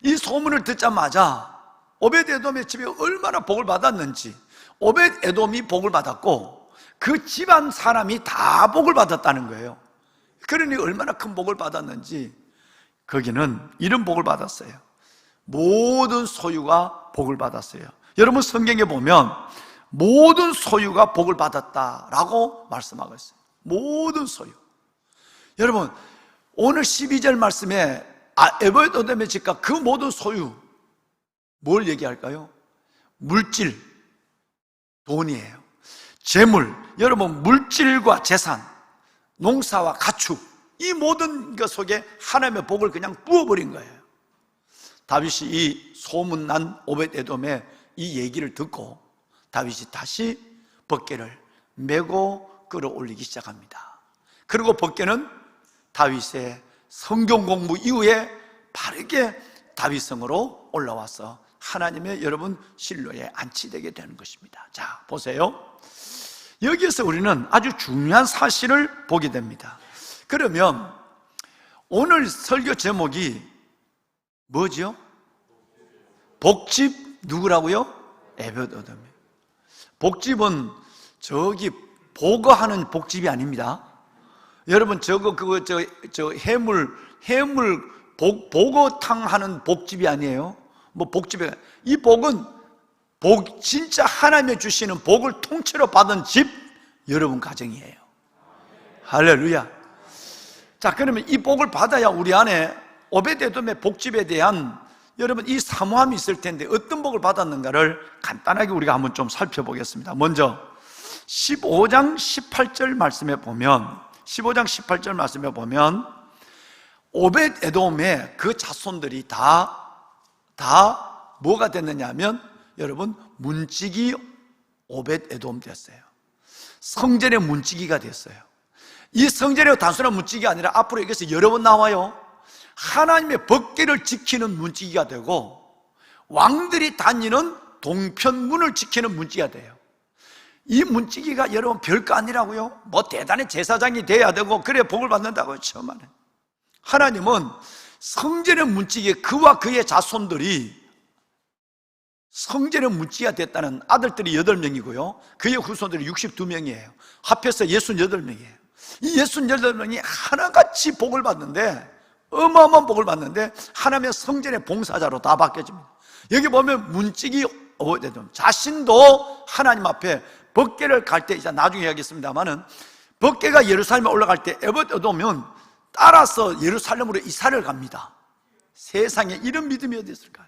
Speaker 5: 이 소문을 듣자마자 오벳에돔의 집에 얼마나 복을 받았는지, 오벳에돔이 복을 받았고 그 집안 사람이 다 복을 받았다는 거예요. 그러니 얼마나 큰 복을 받았는지, 거기는 이런 복을 받았어요. 모든 소유가 복을 받았어요. 여러분, 성경에 보면 모든 소유가 복을 받았다라고 말씀하고 있어요. 모든 소유. 여러분, 오늘 12절 말씀에 오벳에돔의 집과 그 모든 소유, 뭘 얘기할까요? 물질, 돈이에요. 재물, 여러분, 물질과 재산, 농사와 가축, 이 모든 것 속에 하나님의 복을 그냥 부어버린 거예요. 다윗이 이 소문난 오벳에돔의 이 얘기를 듣고 다윗이 다시 법궤를 메고 끌어올리기 시작합니다. 그리고 법궤는 다윗의 성경 공부 이후에 바르게 다윗성으로 올라와서 하나님의 여러분 실로에 안치되게 되는 것입니다. 자, 보세요. 여기에서 우리는 아주 중요한 사실을 보게 됩니다. 그러면 오늘 설교 제목이 뭐죠? 복집 누구라고요? 오벳에돔이에요. 복집은 저기 보거하는 복집이 아닙니다. 여러분, 해물 보거탕 하는 복집이 아니에요. 뭐 복집에, 이 복은 진짜 하나님이 주시는 복을 통째로 받은 집, 여러분 가정이에요. 할렐루야. 자, 그러면 이 복을 받아야 우리 안에 오벳에돔의 복집에 대한 여러분 이 사모함이 있을 텐데, 어떤 복을 받았는가를 간단하게 우리가 한번 좀 살펴보겠습니다. 먼저 15장 18절 말씀에 보면, 15장 18절 말씀에 보면 오벳에돔의 그 자손들이 다 뭐가 됐느냐 하면, 여러분, 문지기 오벳에돔 됐어요. 성전의 문지기가 됐어요. 이 성전의 단순한 문지기가 아니라 앞으로 여기서 여러 번 나와요. 하나님의 법궤를 지키는 문지기가 되고, 왕들이 다니는 동편문을 지키는 문지기가 돼요. 이 문지기가 여러분 별거 아니라고요. 뭐 대단히 제사장이 돼야 되고 그래 복을 받는다고요. 처음 안에 하나님은 성전의 문지기에 그와 그의 자손들이 성전의 문지기가 됐다는 아들들이 8명이고요 그의 후손들이 62명이에요 합해서 68명이에요 이 68명이 하나같이 복을 받는데, 어마어마한 복을 받는데 하나님의 성전의 봉사자로 다 바뀌어집니다. 여기 보면 문지기 오베데돔 자신도 하나님 앞에 법궤를 갈 때, 이제 나중에 이야기했습니다만은 법궤가 예루살렘에 올라갈 때 오베데돔은 따라서 예루살렘으로 이사를 갑니다. 세상에 이런 믿음이 어디 있을까요?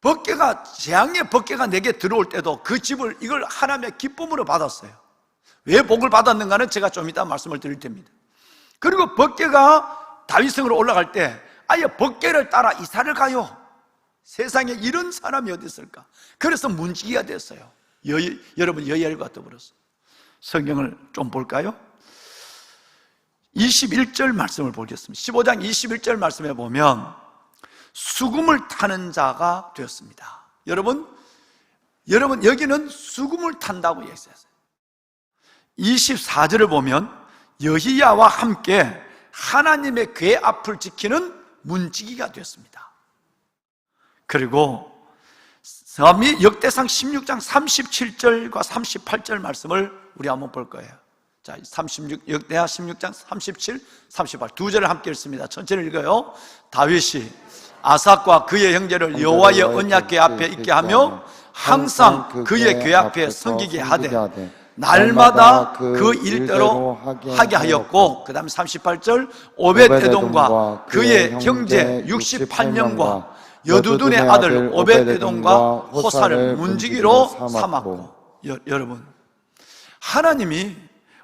Speaker 5: 법궤가, 재앙의 법궤가 내게 들어올 때도 그 집을, 이걸 하나님의 기쁨으로 받았어요. 왜 복을 받았는가는 제가 좀 이따 말씀을 드릴 텐입니다. 그리고 법궤가 다윗성으로 올라갈 때 아예 법궤를 따라 이사를 가요. 세상에 이런 사람이 어디 있을까? 그래서 문지기가 됐어요. 여러분, 여열과 더불어서. 성경을 좀 볼까요? 21절 말씀을 보겠습니다. 15장 21절 말씀에 보면 수금을 타는 자가 되었습니다. 여러분 여기는 수금을 탄다고 얘기했어요. 24절을 보면 여호야와 함께 하나님의 궤 앞을 지키는 문지기가 되었습니다. 그리고 역대상 16장 37절과 38절 말씀을 우리 한번 볼 거예요. 자, 역대하 16장 37, 38 두 절을 함께 읽습니다. 천천히 읽어요. 다윗이 아삭과 그의 형제를 여호와의 언약궤 앞에 있게 하며 항상 그의 궤 앞에 섬기게 하되 날마다 그 일대로 하게 하였고, 그 다음에 38절 오벳에돔과 그의 형제 68명과 여두둔의 아들 오벳에돔과 호사를 문지기로 삼았고. 여러분, 하나님이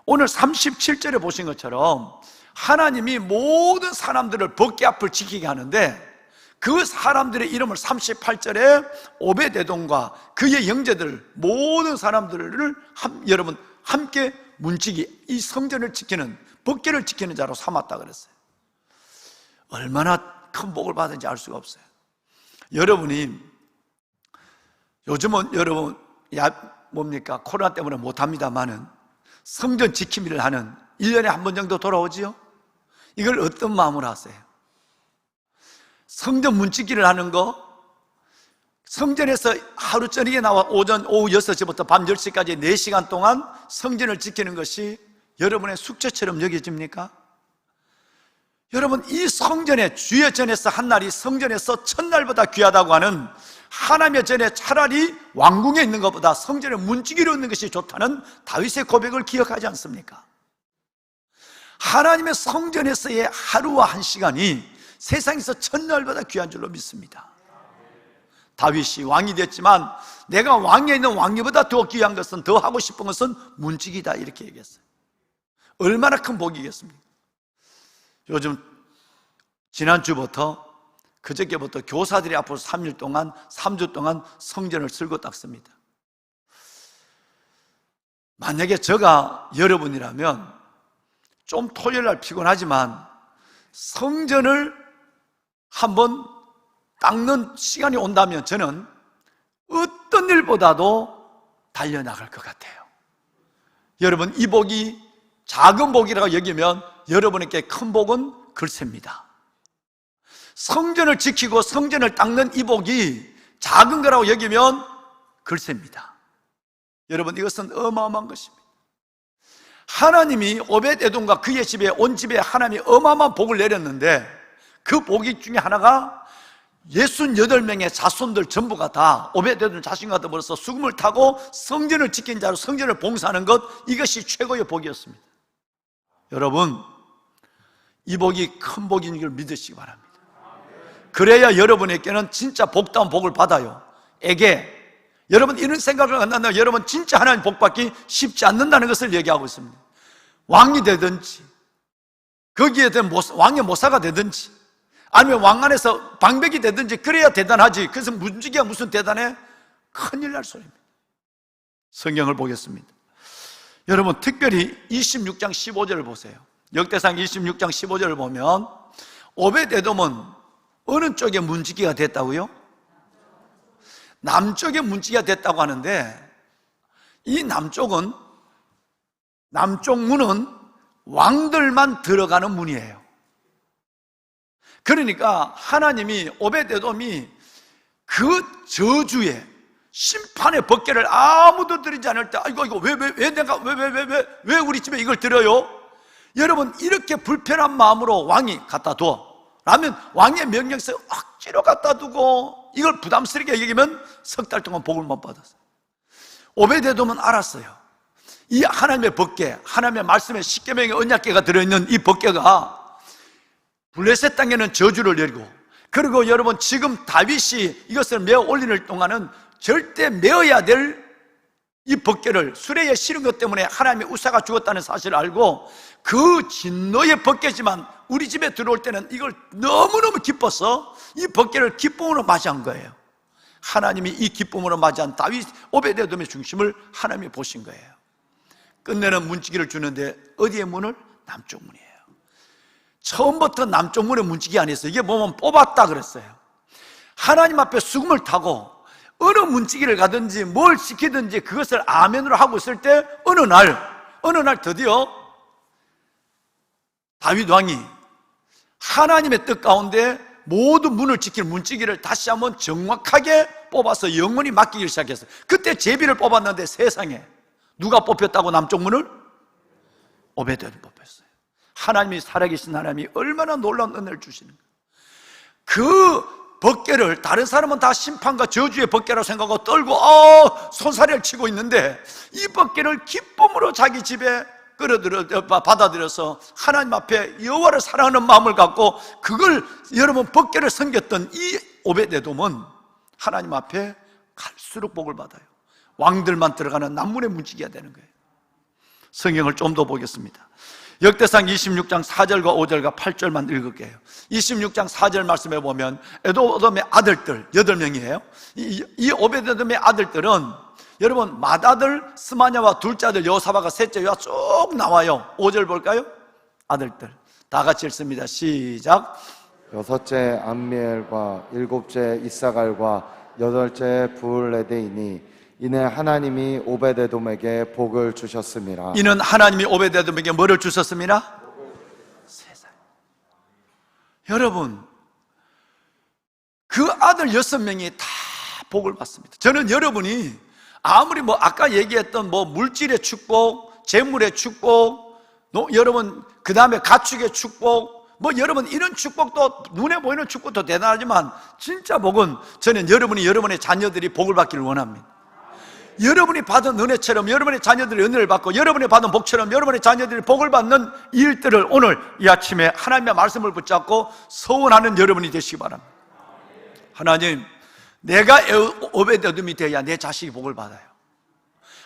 Speaker 5: 오늘 37절에 보신 것처럼 하나님이 모든 사람들을 법궤 앞을 지키게 하는데, 그 사람들의 이름을 38절에 오벳에돔과 그의 형제들 모든 사람들을 여러분 함께 문지기, 이 성전을 지키는, 법궤를 지키는 자로 삼았다 그랬어요. 얼마나 큰 복을 받은지 알 수가 없어요. 여러분이 요즘은 여러분 뭡니까? 코로나 때문에 못합니다만은 성전 지킴이를 하는 1년에 한 번 정도 돌아오지요? 이걸 어떤 마음으로 하세요? 성전 문지기를 하는 거, 성전에서 하루 저녁에 나와 오후 6시부터 밤 10시까지 4시간 동안 성전을 지키는 것이 여러분의 숙제처럼 여겨집니까? 여러분, 이 성전에, 주의 전에서 한 날이 성전에서 첫날보다 귀하다고 하는 하나님의 전에 차라리 왕궁에 있는 것보다 성전에 문지기로 있는 것이 좋다는 다윗의 고백을 기억하지 않습니까? 하나님의 성전에서의 하루와 한 시간이 세상에서 첫날보다 귀한 줄로 믿습니다. 다윗이 왕이 됐지만 내가 왕에 있는 왕위보다 더 귀한 것은, 더 하고 싶은 것은 문지기다, 이렇게 얘기했어요. 얼마나 큰 복이겠습니까? 요즘 지난주부터 그저께부터 교사들이 앞으로 3일 동안 3주 동안 성전을 쓸고 닦습니다. 만약에 저가 여러분이라면 좀 토요일날 피곤하지만 성전을 한번 닦는 시간이 온다면 저는 어떤 일보다도 달려나갈 것 같아요. 여러분, 이 복이 작은 복이라고 여기면 여러분에게 큰 복은 글쎄입니다. 성전을 지키고 성전을 닦는 이 복이 작은 거라고 여기면 글쎄입니다. 여러분, 이것은 어마어마한 것입니다. 하나님이 오벳에돔과 그의 집에, 온 집에 하나님이 어마어마한 복을 내렸는데, 그 복 중에 하나가 68명의 자손들 전부가 다 오벳에돔 자신과 더불어서 수금을 타고 성전을 지킨 자로 성전을 봉사하는 것, 이것이 최고의 복이었습니다. 여러분, 이 복이 큰 복인 걸 믿으시기 바랍니다. 그래야 여러분에게는 진짜 복다운 복을 받아요. 여러분, 이런 생각을 한다면 여러분 진짜 하나님 복 받기 쉽지 않는다는 것을 얘기하고 있습니다. 왕이 되든지, 거기에 대한 왕의 모사가 되든지, 아니면 왕 안에서 방백이 되든지, 그래야 대단하지. 그래서 문지기가 무슨 대단해? 큰일 날 소리입니다. 성경을 보겠습니다. 여러분, 특별히 26장 15절을 보세요. 역대상 26장 15절을 보면 오벳에돔은 어느 쪽에 문지기가 됐다고요? 남쪽에 문지기가 됐다고 하는데, 이 남쪽 문은 왕들만 들어가는 문이에요. 그러니까 하나님이 오벳에돔이 그 저주에, 심판의 법궤를 아무도 드리지 않을 때, 이거 왜 우리 집에 이걸 드려요? 여러분, 이렇게 불편한 마음으로 왕이 갖다 둬 라면 왕의 명령서 억지로 갖다 두고 이걸 부담스럽게 여기면 석 달 동안 복을 못 받았어요. 오베데돔은 알았어요. 이 하나님의 법궤, 하나님의 말씀에 십계명의 언약궤가 들어있는 이 법궤가 블레셋 땅에는 저주를 내리고, 그리고 여러분 지금 다윗이 이것을 메어 올리는 동안은 절대 메어야 될 이 법궤를 수레에 실은 것 때문에 하나님의 우사가 죽었다는 사실을 알고 그 진노의 법궤지만 우리 집에 들어올 때는 이걸 너무너무 기뻐서 이 법궤를 기쁨으로 맞이한 거예요. 하나님이 이 기쁨으로 맞이한 다윗 오베데돔의 중심을 하나님이 보신 거예요. 끝내는 문지기를 주는데 어디의 문을? 남쪽 문이에요. 처음부터 남쪽 문의 문지기 안에서 이게 보면 뽑았다 그랬어요. 하나님 앞에 수금을 타고 어느 문지기를 가든지 뭘 시키든지 그것을 아멘으로 하고 있을 때 어느 날 드디어 다윗 왕이 하나님의 뜻 가운데 모든 문을 지킬 문지기를 다시 한번 정확하게 뽑아서 영원히 맡기기 시작했어요. 그때 제비를 뽑았는데 세상에 누가 뽑혔다고 남쪽 문을? 오베데돔이 뽑혔어요. 하나님이 살아계신 하나님이 얼마나 놀라운 은혜를 주시는가. 그 법궤를 다른 사람은 다 심판과 저주의 법궤라고 생각하고 떨고 손사래를 치고 있는데 이 법궤를 기쁨으로 자기 집에 받아들여서 하나님 앞에 여호와를 사랑하는 마음을 갖고 그걸 여러분 법궤를 섬겼던 이 오베데돔은 하나님 앞에 갈수록 복을 받아요. 왕들만 들어가는 남문의 문지기가 되는 거예요. 성경을 좀 더 보겠습니다. 역대상 26장 4절과 5절과 8절만 읽을게요. 26장 4절 말씀해 보면 에돔의 아들들 8명이에요. 이 오베데돔의 아들들은 여러분 맏아들 스마냐와 둘째 아들 여호사밧과 셋째 요아 쭉 나와요. 5절 볼까요? 아들들 다 같이 읽습니다. 시작.
Speaker 3: 여섯째 암미엘과 일곱째 이사갈과 여덟째 부울레데이니 이는 하나님이 오베데돔에게 복을 주셨습니다.
Speaker 5: 이는 하나님이 오베데돔에게 뭐를 주셨습니다? 세상. 여러분 그 아들 6명이 다 복을 받습니다. 저는 여러분이 아무리 아까 얘기했던 물질의 축복, 재물의 축복, 여러분 그 다음에 가축의 축복, 여러분 이런 축복도 눈에 보이는 축복도 대단하지만 진짜 복은 저는 여러분이 여러분의 자녀들이 복을 받기를 원합니다. 여러분이 받은 은혜처럼 여러분의 자녀들이 은혜를 받고 여러분이 받은 복처럼 여러분의 자녀들이 복을 받는 일들을 오늘 이 아침에 하나님의 말씀을 붙잡고 서원하는 여러분이 되시기 바랍니다. 하나님, 내가 오베데돔이 되어야 내 자식이 복을 받아요.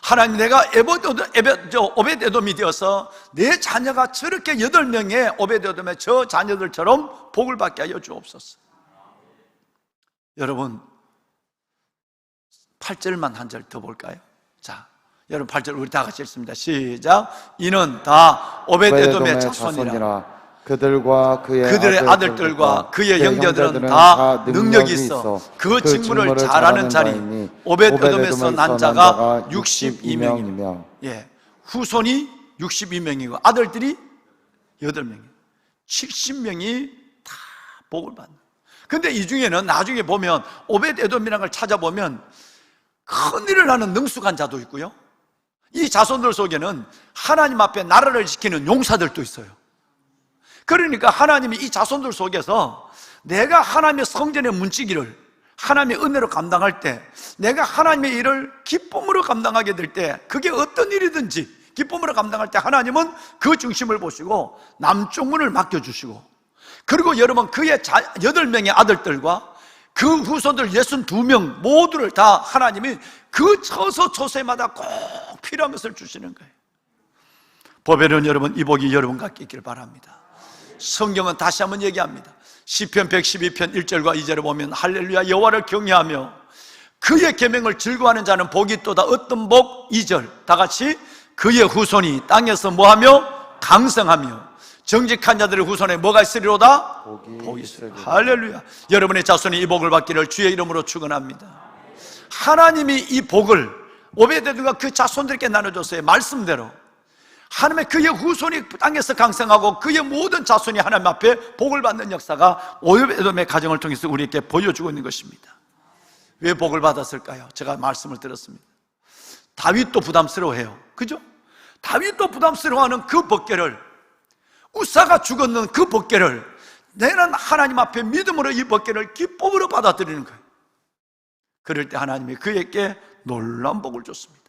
Speaker 5: 하나님, 내가 오베데돔이 되어서 내 자녀가 저렇게 8명의 오베데돔의 저 자녀들처럼 복을 받게 하여 주옵소서. 여러분 8절만 한 절 더 볼까요? 자, 여러분 8절 우리 다 같이 읽습니다. 시작. 이는 다 오베데돔의 자손이라
Speaker 3: 그들과
Speaker 5: 그들의 아들들과 그의 형제들은 다 능력이 있어 그 직무를 잘하는 자니 오베데돔에서 난 자가 62명이며 후손이 62명이고 아들들이 8명이에요. 70명이 다 복을 받는. 근데 이 중에는 나중에 보면 오베데돔이라는 걸 찾아보면 큰일을 하는 능숙한 자도 있고요, 이 자손들 속에는 하나님 앞에 나라를 지키는 용사들도 있어요. 그러니까 하나님이 이 자손들 속에서 내가 하나님의 성전의 문지기를 하나님의 은혜로 감당할 때, 내가 하나님의 일을 기쁨으로 감당하게 될 때, 그게 어떤 일이든지 기쁨으로 감당할 때 하나님은 그 중심을 보시고 남쪽 문을 맡겨주시고, 그리고 여러분 그의 8명의 아들들과 그 후손들 62명 모두를 다 하나님이 그 처소처소마다 꼭 필요한 것을 주시는 거예요. 법에는 여러분 이 복이 여러분 갖게 있기를 바랍니다. 성경은 다시 한번 얘기합니다. 시편 112편 1절과 2절에 보면 할렐루야 여호와를 경외하며 그의 계명을 즐거워하는 자는 복이 있도다. 어떤 복? 2절 다 같이 그의 후손이 땅에서 뭐하며? 강성하며 정직한 자들의 후손에 뭐가 있으리로다? 복이 있으리로다. 할렐루야. 여러분의 자손이 이 복을 받기를 주의 이름으로 축원합니다. 하나님이 이 복을 오베데돔과 그 자손들에게 나눠줬어요. 말씀대로 하나님의 그의 후손이 땅에서 강성하고 그의 모든 자손이 하나님 앞에 복을 받는 역사가 오베데돔의 가정을 통해서 우리에게 보여주고 있는 것입니다. 왜 복을 받았을까요? 제가 말씀을 들었습니다. 다윗도 부담스러워해요. 그죠? 다윗도 부담스러워하는 그 법궤를 우사가 죽었는 그 법궤를 내는 하나님 앞에 믿음으로 이 법궤를 기쁨으로 받아들이는 거예요. 그럴 때 하나님이 그에게 놀라운 복을 줬습니다.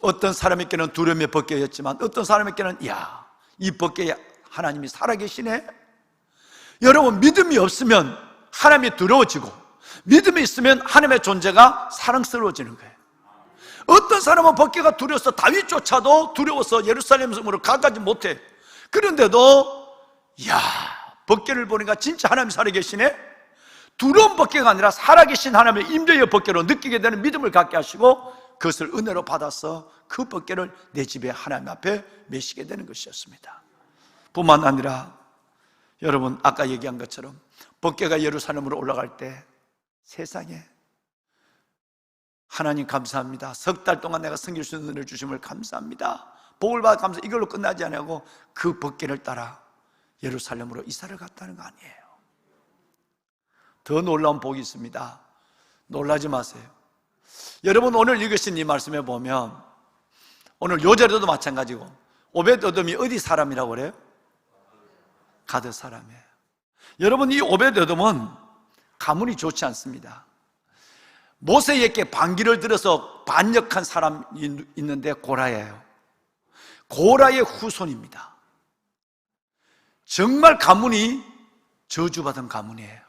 Speaker 5: 어떤 사람에게는 두려움의 법궤였지만 어떤 사람에게는 이 법궤에 하나님이 살아계시네. 여러분, 믿음이 없으면 하나님이 두려워지고 믿음이 있으면 하나님의 존재가 사랑스러워지는 거예요. 어떤 사람은 법궤가 두려워서 다윗조차도 두려워서 예루살렘 성으로 가까지 못해. 그런데도 법궤를 보니까 진짜 하나님이 살아계시네. 두려운 법궤가 아니라 살아계신 하나님의 임재의 법궤로 느끼게 되는 믿음을 갖게 하시고 그것을 은혜로 받아서 그 법궤를 내 집에 하나님 앞에 메시게 되는 것이었습니다. 뿐만 아니라 여러분, 아까 얘기한 것처럼 법궤가 예루살렘으로 올라갈 때 세상에 하나님 감사합니다, 석 달 동안 내가 섬길 수 있는 은혜를 주심을 감사합니다, 복을 받아 감사, 이걸로 끝나지 않고 그 법궤를 따라 예루살렘으로 이사를 갔다는 거 아니에요. 더 놀라운 복이 있습니다. 놀라지 마세요. 여러분, 오늘 읽으신 이 말씀에 보면 오늘 요절에도 마찬가지고 오벳에돔이 어디 사람이라고 그래요? 가드 사람이에요. 여러분, 이 오벳에돔은 가문이 좋지 않습니다. 모세에게 반기를 들어서 반역한 사람이 있는데 고라예요. 고라의 후손입니다. 정말 가문이 저주받은 가문이에요.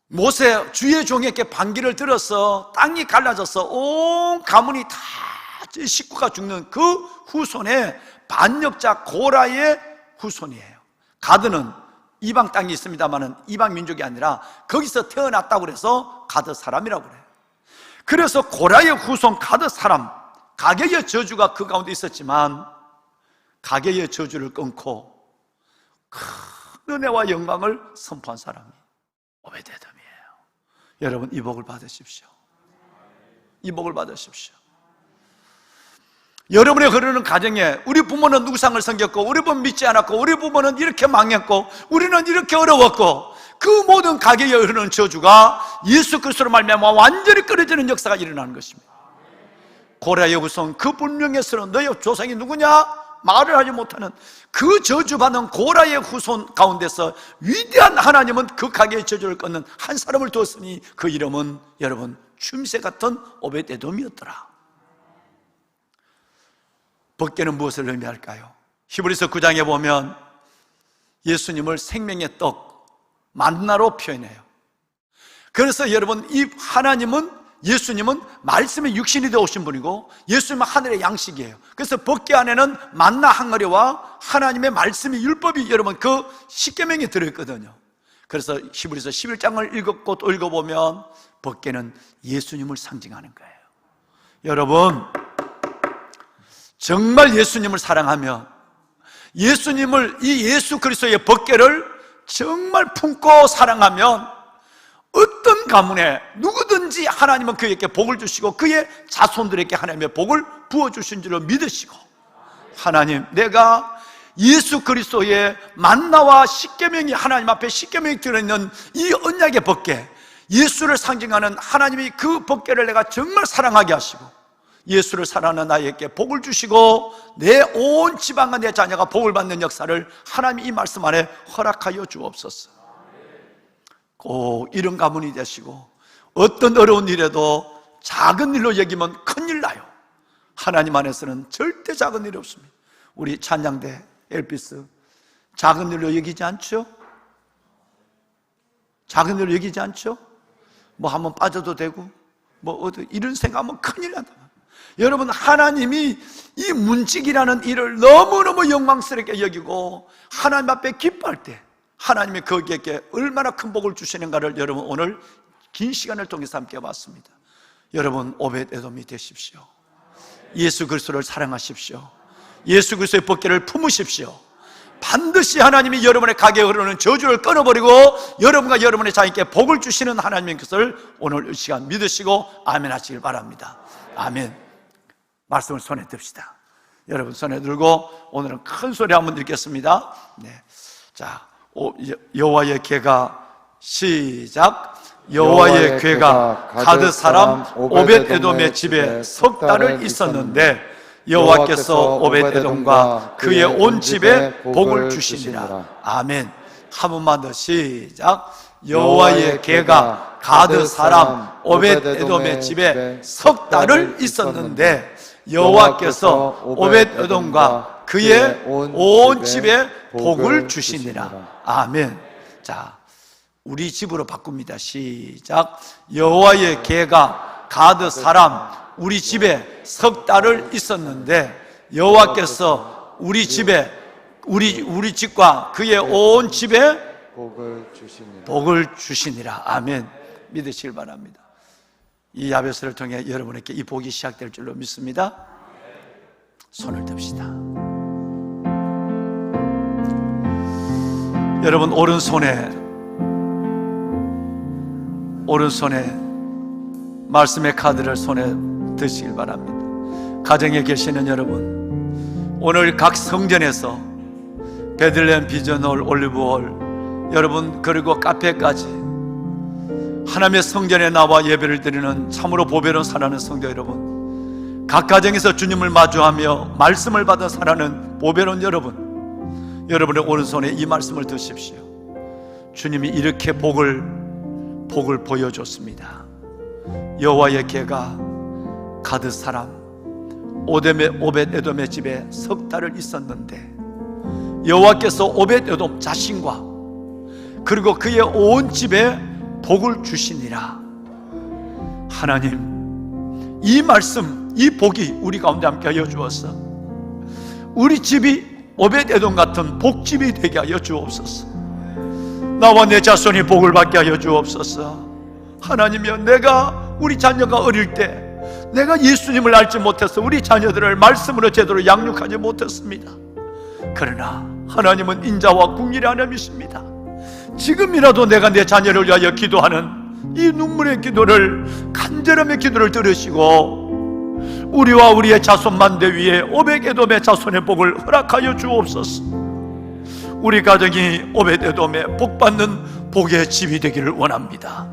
Speaker 5: 모세 주의 종에게 반기를 들어서 땅이 갈라져서 온 가문이 다 식구가 죽는 그 후손의 반역자 고라의 후손이에요. 가드는 이방 땅이 있습니다만은 이방 민족이 아니라 거기서 태어났다고 그래서 가드 사람이라고 그래요. 그래서 고라의 후손 가드 사람, 가계의 저주가 그 가운데 있었지만 가계의 저주를 끊고 큰 은혜와 영광을 선포한 사람이 오벳에돔이에요. 여러분, 이 복을 받으십시오. 이 복을 받으십시오. 여러분의 흐르는 가정에 우리 부모는 우상을 섬겼고 우리 부모는 믿지 않았고 우리 부모는 이렇게 망했고 우리는 이렇게 어려웠고 그 모든 가게에 흐르는 저주가 예수 그리스도로 말미암아 완전히 끊어지는 역사가 일어나는 것입니다. 고라의 후손, 그 불명예스러운 너의 조상이 누구냐? 말을 하지 못하는 그 저주받는 고라의 후손 가운데서 위대한 하나님은 그 가게의 저주를 끊는 한 사람을 두었으니 그 이름은 여러분 춤새 같은 오벳에돔이었더라. 법궤는 무엇을 의미할까요? 히브리서 9장에 보면 예수님을 생명의 떡 만나로 표현해요. 그래서 여러분, 이 하나님은, 예수님은 말씀의 육신이 되어 오신 분이고 예수님은 하늘의 양식이에요. 그래서 법궤 안에는 만나 항아리와 하나님의 말씀의 율법이 여러분 그 십계명에 들어있거든요. 그래서 히브리서 11장을 읽었고 또 읽어보면 법궤는 예수님을 상징하는 거예요. 여러분, 정말 예수님을 사랑하며 예수님을, 이 예수 그리스도의 법궤를 정말 품고 사랑하면 어떤 가문에 누구든지 하나님은 그에게 복을 주시고 그의 자손들에게 하나님의 복을 부어주신 줄을 믿으시고, 하나님, 내가 예수 그리스도의 만나와 십계명이 하나님 앞에 십계명이 들어있는 이 언약의 법궤, 예수를 상징하는 하나님이 그 법궤를 내가 정말 사랑하게 하시고 예수를 사랑하는 나에게 복을 주시고 내 온 지방과 내 자녀가 복을 받는 역사를 하나님이 이 말씀 안에 허락하여 주옵소서. 꼭 이런 가문이 되시고 어떤 어려운 일에도 작은 일로 여기면 큰일 나요. 하나님 안에서는 절대 작은 일이 없습니다. 우리 찬양대 엘피스 작은 일로 여기지 않죠? 작은 일로 여기지 않죠? 뭐 한번 빠져도 되고 뭐 어디 이런 생각하면 큰일 난다. 여러분, 하나님이 이 문직이라는 일을 너무너무 영광스럽게 여기고 하나님 앞에 기뻐할 때 하나님이 거기에게 얼마나 큰 복을 주시는가를 여러분 오늘 긴 시간을 통해서 함께 봤습니다. 여러분, 오벳에돔이 되십시오. 예수 그리스도를 사랑하십시오. 예수 그리스도의 법궤를 품으십시오. 반드시 하나님이 여러분의 가게에 흐르는 저주를 끊어버리고 여러분과 여러분의 자녀께 복을 주시는 하나님의 것을 오늘 이 시간 믿으시고 아멘 하시길 바랍니다. 아멘. 말씀을 손에 듭시다. 여러분 손에 들고 오늘은 큰 소리 한번 읽겠습니다. 네. 자, 여호와의 궤가 시작. 여호와의 궤가 가드 사람 오벳에돔의 집에 석 달을 있었는데 여호와께서 오벳에돔과 그의 온 집에 복을 주시니라. 아멘. 한 번만 더 시작. 여호와의 개가 가드 사람 오벳에돔의 집에 석 달을 있었는데 여호와께서 오벳에돔과 그의 온 집에 복을 주시니라. 아멘. 자, 우리 집으로 바꿉니다. 시작. 여호와의 개가 가드 사람 우리 집에 석 달을 있었는데 여호와께서 우리 집에 우리 집과 그의 온 집에 복을 주시니라. 아멘. 믿으시길 바랍니다. 이 야베스를 통해 여러분에게 이 복이 시작될 줄로 믿습니다. 손을 듭시다. 여러분 오른손에 말씀의 카드를 손에 드시길 바랍니다. 가정에 계시는 여러분, 오늘 각 성전에서 베들레헴 비전홀, 올리브홀, 여러분 그리고 카페까지 하나님의 성전에 나와 예배를 드리는 참으로 보배로운 살아가는 성도 여러분, 각 가정에서 주님을 마주하며 말씀을 받아 살아가는 보배로운 여러분, 여러분의 오른손에 이 말씀을 드십시오. 주님이 이렇게 복을 보여줬습니다. 여호와의 개가 가드 사람 오벳에돔의 집에 석 달을 있었는데 여호와께서 오벳에돔 자신과 그리고 그의 온 집에 복을 주시니라. 하나님, 이 말씀, 이 복이 우리 가운데 함께 하여 주었어. 우리 집이 오벳에돔 같은 복집이 되게 하여 주옵소서. 나와 내 자손이 복을 받게 하여 주옵소서. 하나님이여, 내가 우리 자녀가 어릴 때 내가 예수님을 알지 못해서 우리 자녀들을 말씀으로 제대로 양육하지 못했습니다. 그러나 하나님은 인자와 궁일의 하나님이십니다. 지금이라도 내가 내 자녀를 위하여 기도하는 이 눈물의 기도를, 간절함의 기도를 들으시고 우리와 우리의 자손만대 위에 오벳에돔의 자손의 복을 허락하여 주옵소서. 우리 가정이 오벳에돔의 복받는 복의 집이 되기를 원합니다.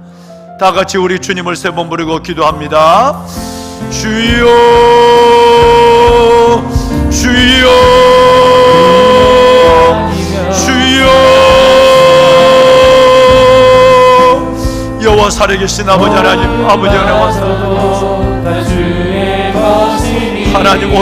Speaker 5: 다 같이 우리 주님을 세 번 부르고 기도합니다. 주여, 주여, 주여. 여호와 살아계신 아버지 하나님, 아버지 하나님, 하나님